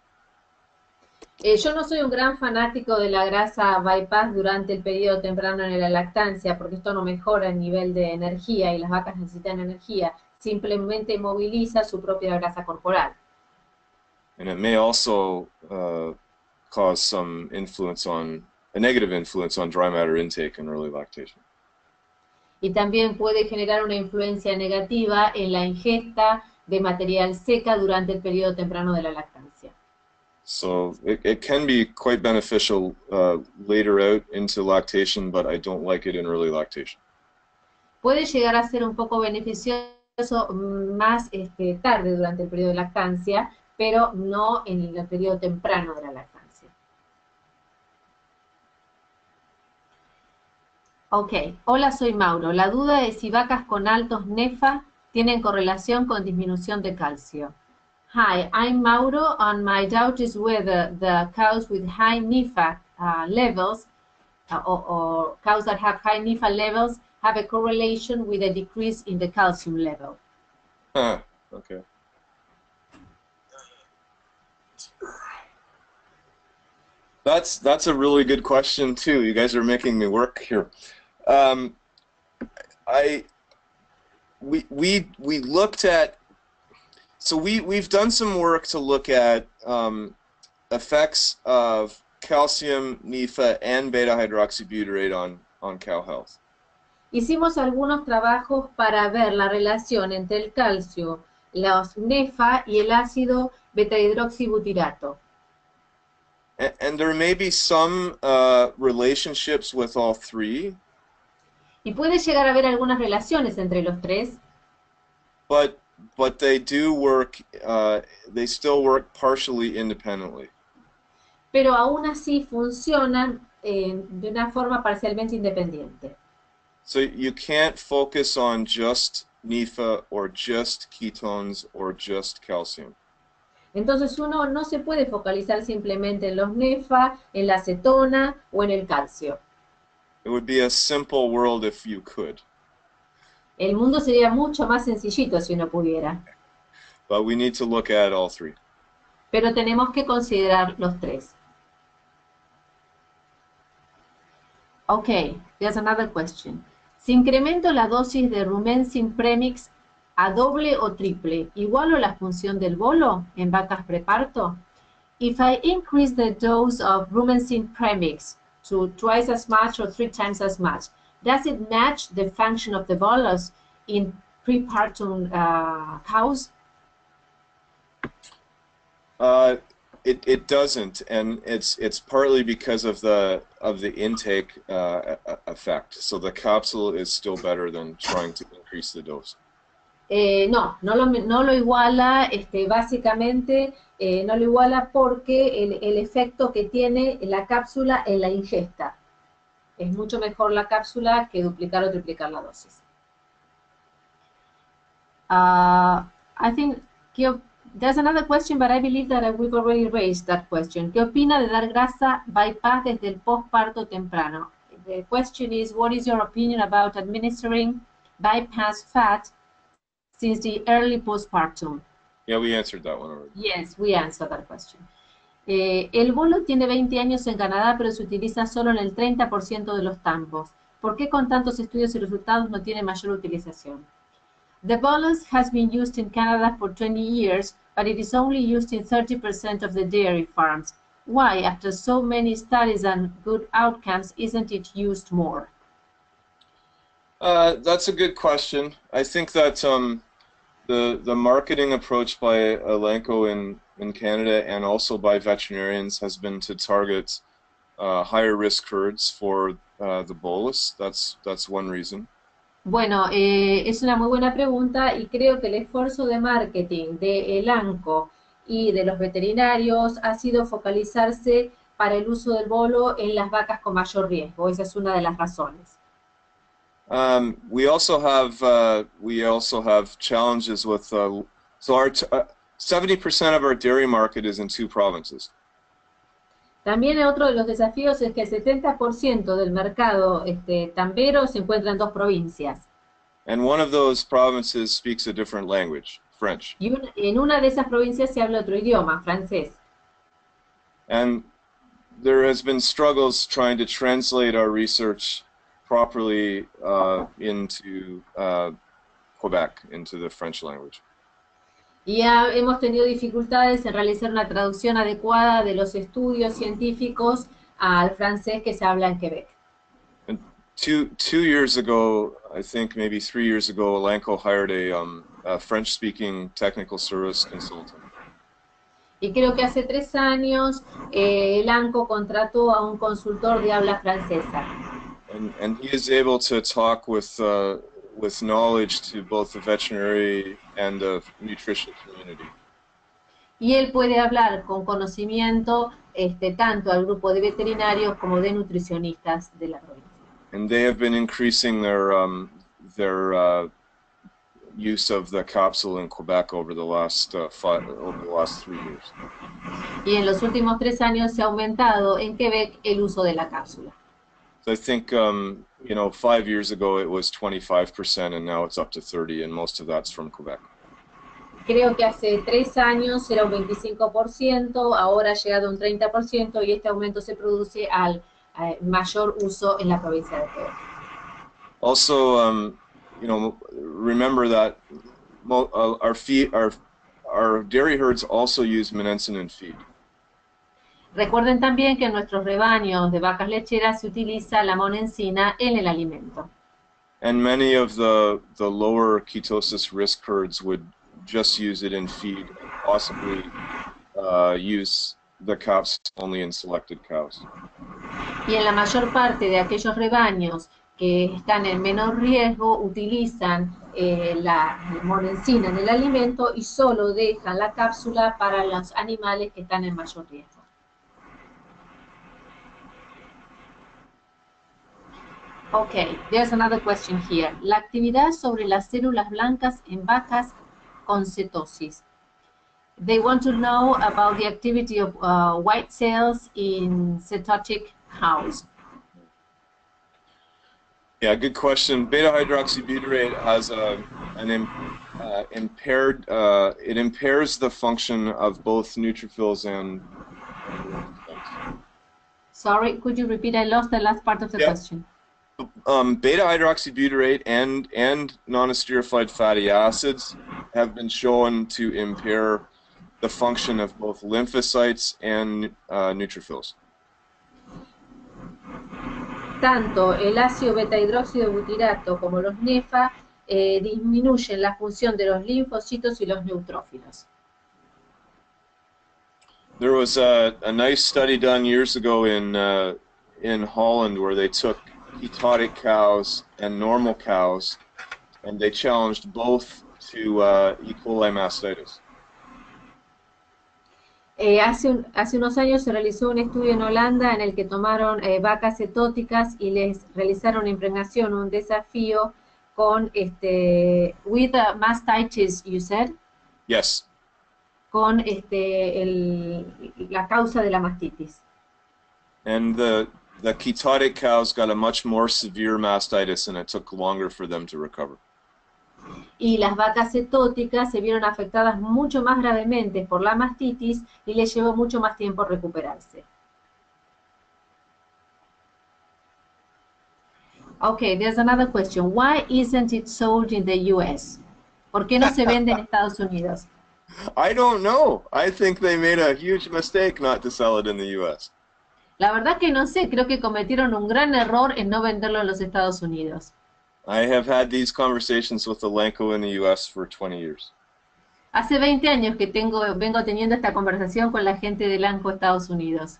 Yo no soy un gran fanático de la grasa bypass durante el periodo temprano en la lactancia, porque esto no mejora el nivel de energía y las vacas necesitan energía, simplemente moviliza su propia grasa corporal. And it may also cause some influence a negative influence on dry matter intake in early lactation. Y también puede generar una influencia negativa en la ingesta de material seca durante el periodo temprano de la lactancia. So it can be quite beneficial later out into lactation, but I don't like it in early lactation. Puede llegar a ser un poco beneficioso más tarde durante el periodo de lactancia, pero no en el periodo temprano de la lactancia. Ok, hola, soy Mauro. La duda es si vacas con altos NEFA tienen correlación con disminución de calcio. Hi, I'm Mauro, and my doubt is whether the cows with high NEFA levels, or cows that have high NEFA levels, have a correlation with a decrease in the calcium level. Okay. That's a really good question too. You guys are making me work here. We looked at, so we've done some work to look at effects of calcium, NEFA, and beta-hydroxybutyrate on cow health. Hicimos algunos trabajos para ver la relación entre el calcio, los NEFA y el ácido beta-hidroxibutirato. And there may be some relationships with all three. Y puede llegar a haber algunas relaciones entre los tres. But they do work, they still work partially independently. Pero aún así funcionan de una forma parcialmente independiente. So you can't focus on just NEFA or just ketones or just calcium. Entonces uno no se puede focalizar simplemente en los NEFA, en la acetona o en el calcio. It would be a simple world if you could. El mundo sería mucho más sencillito si uno pudiera. But we need to look at all three. Pero tenemos que considerar los tres. Okay, there's another question. Si incremento la dosis de Rumensin premix a doble o triple, ¿igualo la función del bolo en vacas preparto? If I increase the dose of Rumensin premix to twice as much or 3 times as much, does it match the function of the bolus in prepartum cows? It doesn't, and it's partly because of the intake effect. So the capsule is still better than trying to increase the dose. No lo iguala, básicamente no lo iguala porque el efecto que tiene la cápsula en la ingesta. Es mucho mejor la cápsula que duplicar o triplicar la dosis. I think there's another question, but I believe that we've already raised that question. ¿Qué opina de dar grasa bypass desde el postparto temprano? The question is, what is your opinion about administering bypass fat since the early postpartum? Yeah, we answered that one already. Yes, we answered that question. El bolo tiene 20 años en Canadá, pero se utiliza solo en el 30% de los tampos. ¿Por qué con tantos estudios y resultados no tiene mayor utilización? The bolus has been used in Canada for 20 years, but it is only used in 30% of the dairy farms. Why, after so many studies and good outcomes, isn't it used more? That's a good question. I think that the marketing approach by Elanco in Canada and also by veterinarians has been to target higher risk herds for the bolus. That's one reason. Bueno, es una muy buena pregunta y creo que el esfuerzo de marketing de Elanco y de los veterinarios ha sido focalizarse para el uso del bolo en las vacas con mayor riesgo. Esa es una de las razones. We also have challenges with so our 70% of our dairy market is in 2 provinces. También otro de los desafíos es que el 70% del mercado tambero se encuentra en 2 provincias. And one of those provinces speaks a different language, French. Y en una de esas provincias se habla otro idioma, francés. And there has been struggles trying to translate our research properly into Quebec, into the French language. Y hemos tenido dificultades en realizar una traducción adecuada de los estudios científicos al francés que se habla en Quebec. And two years ago, I think maybe 3 years ago, Elanco hired a French-speaking technical service consultant. Y creo que hace 3 años Elanco contrató a un consultor de habla francesa. And he is able to talk with knowledge to both the veterinary and the nutrition community. Y él puede hablar con conocimiento tanto al grupo de veterinarios como de nutricionistas de la provincia. And they have been increasing their use of the capsule in Quebec over the last 3 years. Y en los últimos 3 años se ha aumentado en Quebec el uso de la cápsula. So I think 5 years ago it was 25%, and now it's up to 30%, and most of that's from Quebec. Creo que hace 3 años era un 25%, ahora ha llegado a un 30%, y este aumento se produce al mayor uso en la provincia de Quebec. Also, remember that our dairy herds also use Monensin in feed. Recuerden también que en nuestros rebaños de vacas lecheras se utiliza la monensina en el alimento. And many of the lower ketosis risk herds would just use it in feed and possibly use the caps only in selected cows. Y en la mayor parte de aquellos rebaños que están en menor riesgo utilizan la monensina en el alimento y solo dejan la cápsula para los animales que están en mayor riesgo. Okay, there's another question here. La actividad sobre las células blancas en vacas con cetosis. They want to know about the activity of white cells in cetotic cows. Yeah, good question. Beta hydroxybutyrate has it impairs the function of both neutrophils and lymphocytes. Sorry, could you repeat? I lost the last part of the question. Beta hydroxybutyrate and non-esterified fatty acids have been shown to impair the function of both lymphocytes and neutrophils. Tanto el ácido beta-hidróxido butirato como los NEFA disminuyen la función de los linfocitos y los neutrófilos. There was a nice study done years ago in Holland where they took ketotic cows and normal cows and they challenged both to E. coli mastitis. Hace unos años se realizó un estudio en Holanda en el que tomaron vacas cetóticas y les realizaron una impregnación, un desafío con with mastitis, you said? Yes. Con la causa de la mastitis. And the ketotic cows got a much more severe mastitis and it took longer for them to recover. Y las vacas cetóticas se vieron afectadas mucho más gravemente por la mastitis y les llevó mucho más tiempo recuperarse. Okay, there's another question. Why isn't it sold in the US? ¿Por qué no se vende en Estados Unidos? I don't know. I think they made a huge mistake not to sell it in the US. La verdad que no sé, creo que cometieron un gran error en no venderlo en los Estados Unidos. I have had these conversations with Elanco in the US for 20 years. Hace 20 años que vengo teniendo esta conversación con la gente de Elanco, Estados Unidos.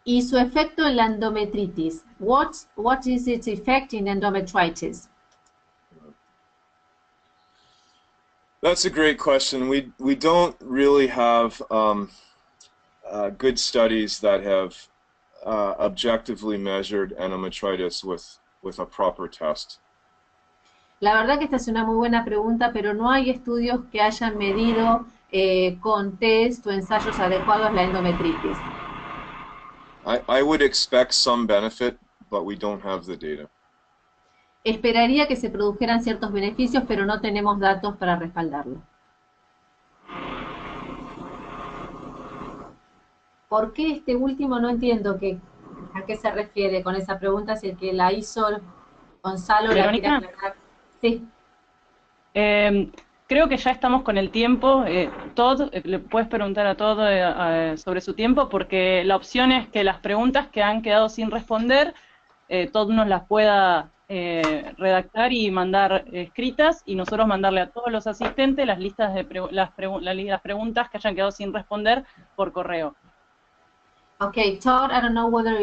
Y su efecto en la endometritis. What is its effect in endometritis? That's a great question. We don't really have good studies that have objectively measured endometritis with a proper test. La verdad que esta es una muy buena pregunta, pero no hay estudios que hayan medido con test o ensayos adecuados la endometritis. I would expect some benefit, but we don't have the data. Esperaría que se produjeran ciertos beneficios, pero no tenemos datos para respaldarlo. ¿Por qué este último? No entiendo a qué se refiere con esa pregunta, si el que la hizo Gonzalo la quiere aclarar. Sí. Creo que ya estamos con el tiempo. Todd, le puedes preguntar a Todd sobre su tiempo, porque la opción es que las preguntas que han quedado sin responder, Todd nos las pueda redactar y mandar escritas, y nosotros mandarle a todos los asistentes las listas de las preguntas que hayan quedado sin responder por correo. Okay, Todd, I don't know whether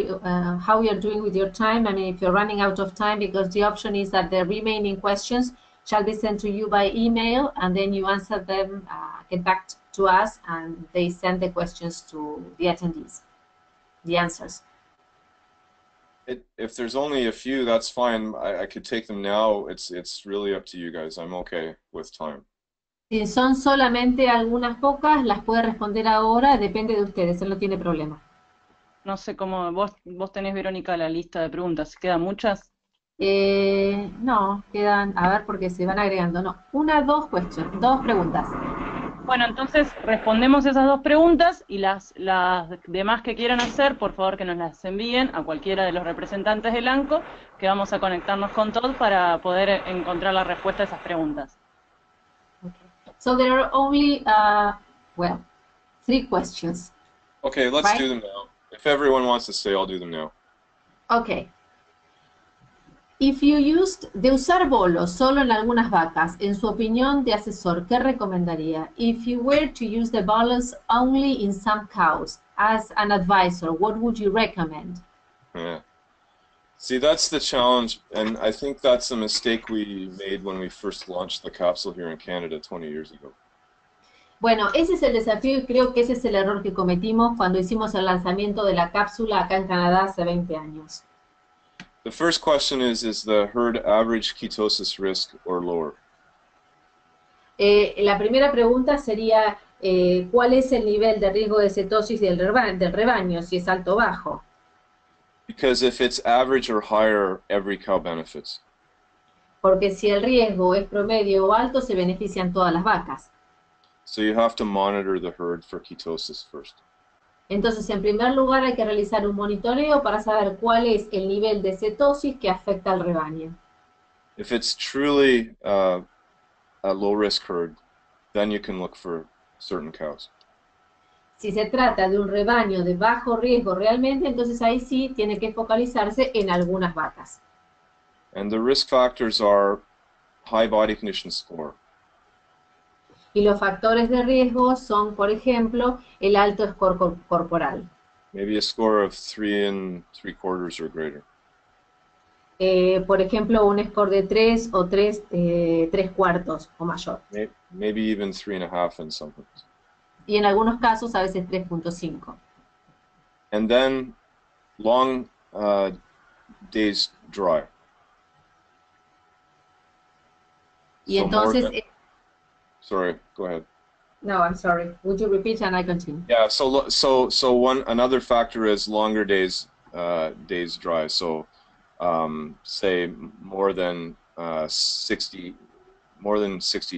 how you're doing with your time. I mean, if you're running out of time, because the option is that the remaining questions shall be sent to you by email, and then you answer them, get back to us, and they send the questions to the attendees, the answers. If there's only a few, that's fine. I could take them now. It's really up to you guys. I'm okay with time. Si son solamente algunas pocas, las puede responder ahora, depende de ustedes, él no tiene problema. No sé cómo, vos tenés, Verónica, la lista de preguntas. ¿Quedan muchas? No, quedan, a ver, porque se van agregando, no, dos preguntas. Bueno, entonces respondemos esas dos preguntas y las demás que quieran hacer, por favor que nos las envíen a cualquiera de los representantes de Elanco, que vamos a conectarnos con Todd para poder encontrar la respuesta a esas preguntas. Okay. So there are only, 3 questions. Okay, let's do them now. If everyone wants to stay, I'll do them now. Okay. If you used, de usar bolos solo en algunas vacas, en su opinión de asesor, ¿qué recomendaría? If you were to use the bolos only in some cows, as an advisor, what would you recommend? Yeah. See, that's the challenge, and I think that's a mistake we made when we first launched the capsule here in Canada 20 years ago. Bueno, ese es el desafío y creo que ese es el error que cometimos cuando hicimos el lanzamiento de la cápsula acá en Canadá hace 20 años. The first question is the herd average ketosis risk or lower? La primera pregunta sería, ¿cuál es el nivel de riesgo de cetosis del rebaño, si es alto o bajo? Because if it's average or higher, every cow benefits. Porque si el riesgo es promedio o alto, se benefician todas las vacas. So you have to monitor the herd for ketosis first. Entonces, en primer lugar, hay que realizar un monitoreo para saber cuál es el nivel de cetosis que afecta al rebaño. If it's truly a low-risk herd, then you can look for certain cows. Si se trata de un rebaño de bajo riesgo realmente, entonces ahí sí tiene que focalizarse en algunas vacas. And the risk factors are high body condition score. Y los factores de riesgo son, por ejemplo, el alto score corporal. Maybe a score of 3 3/4 or greater. Por ejemplo, un score de 3 o 3/4 o mayor. Maybe even 3.5 in some cases. Y en algunos casos a veces 3.5. And then long days dry. Y So entonces... sorry, go ahead. No, I'm sorry. Would you repeat and I continue? Yeah, so another factor is longer days dry. So say more than 60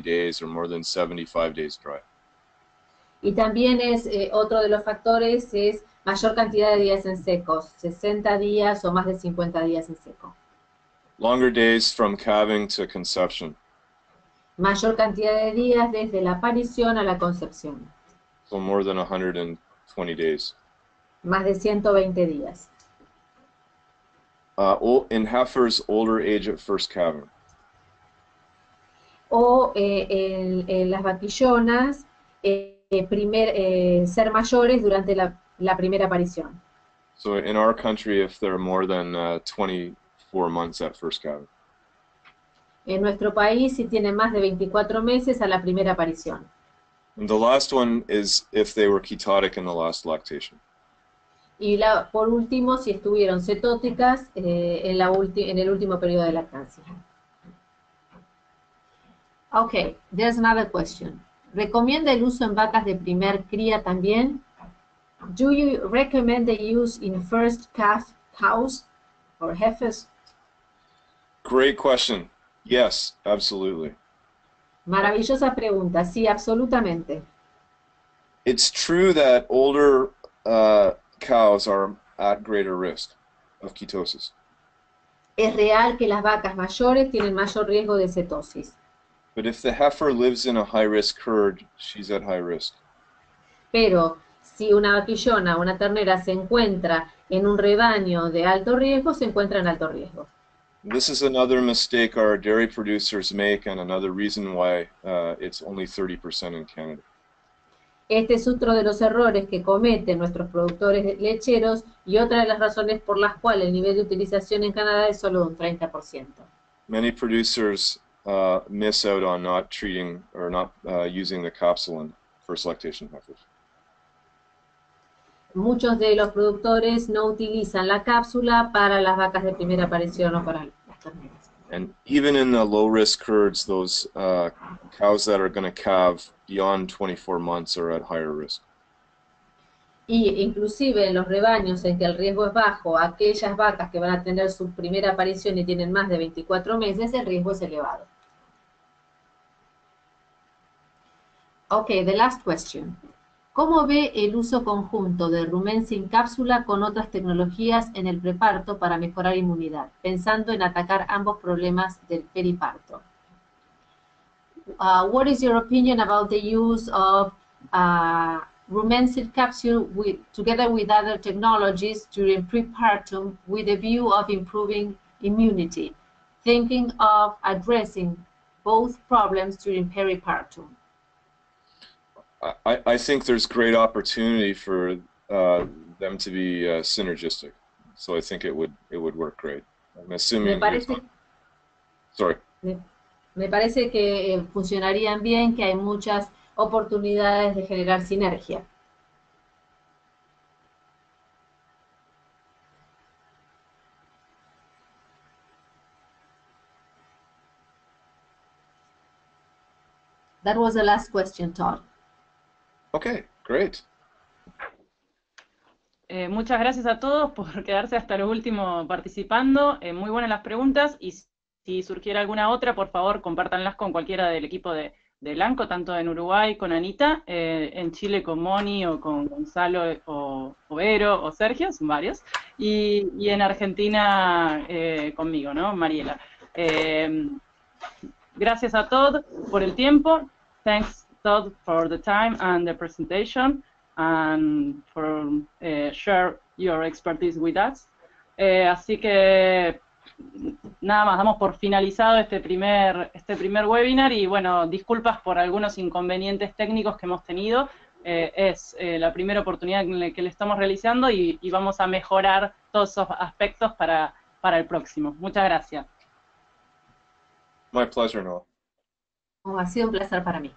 days or more than 75 days dry. Y también es otro de los factores es mayor cantidad de días en secos, 60 días o más de 50 días en seco. Longer days from calving to conception. Mayor cantidad de días desde la aparición a la concepción. So more than 120 days. Más de 120 días. In heifers, older age at first calving. O en las vaquillonas, ser mayores durante la primera aparición. So in our country, if they're more than 24 months at first calving. En nuestro país, si tienen más de 24 meses a la primera aparición. And the last one is if they were ketotic in the last lactation. Y por último, si estuvieron cetóticas en el último periodo de lactancia. Okay, there's another question. ¿Recomienda el uso en vacas de primer cría también? Do you recommend the use in first calf cows or heifers? Great question. Yes, absolutely. Maravillosa pregunta. Sí, absolutamente. It's true that older cows are at greater risk of ketosis. Es real que las vacas mayores tienen mayor riesgo de cetosis. But if the heifer lives in a high-risk herd, she's at high risk. Pero si una vaquillona o una ternera se encuentra en un rebaño de alto riesgo, se encuentra en alto riesgo. This is another mistake our dairy producers make and another reason why it's only 30% in Canada. Este es otro de los errores que cometen nuestros productores lecheros y otra de las razones por las cuales el nivel de utilización en Canadá es solo de un 30%. Many producers miss out on not treating or not using the capsule in first lactation heifers. Muchos de los productores no utilizan la cápsula para las vacas de primera aparición o para las terneras. And even in the low-risk herds, those cows that are going to calve beyond 24 months are at higher risk. Y inclusive en los rebaños en que el riesgo es bajo, aquellas vacas que van a tener su primera aparición y tienen más de 24 meses, el riesgo es elevado. Okay, the last question. ¿Cómo ve el uso conjunto de Rumensin cápsula con otras tecnologías en el preparto para mejorar inmunidad, pensando en atacar ambos problemas del periparto? What is your opinion about the use of Rumensin capsule together with other technologies during prepartum with a view of improving immunity, thinking of addressing both problems during peripartum? I think there's great opportunity for them to be synergistic, so I think it would work great. I'm assuming. Sorry. Me parece que funcionarían bien, que hay muchas oportunidades de generar sinergia. That was the last question, Todd. Okay, great. Muchas gracias a todos por quedarse hasta lo último participando. Muy buenas las preguntas, y si surgiera alguna otra, por favor, compártanlas con cualquiera del equipo de Elanco, tanto en Uruguay con Anita, en Chile con Moni o con Gonzalo o Vero o Sergio, son varios, y en Argentina conmigo, ¿no? Mariela. Gracias a Todd por el tiempo. Thanks, Todd, for the time and the presentation, and for share your expertise with us. Así que nada más, damos por finalizado este primer webinar, y bueno, disculpas por algunos inconvenientes técnicos que hemos tenido. Es la primera oportunidad que le estamos realizando, y vamos a mejorar todos esos aspectos para el próximo. Muchas gracias. My pleasure, Noah. Ha sido un placer para mí.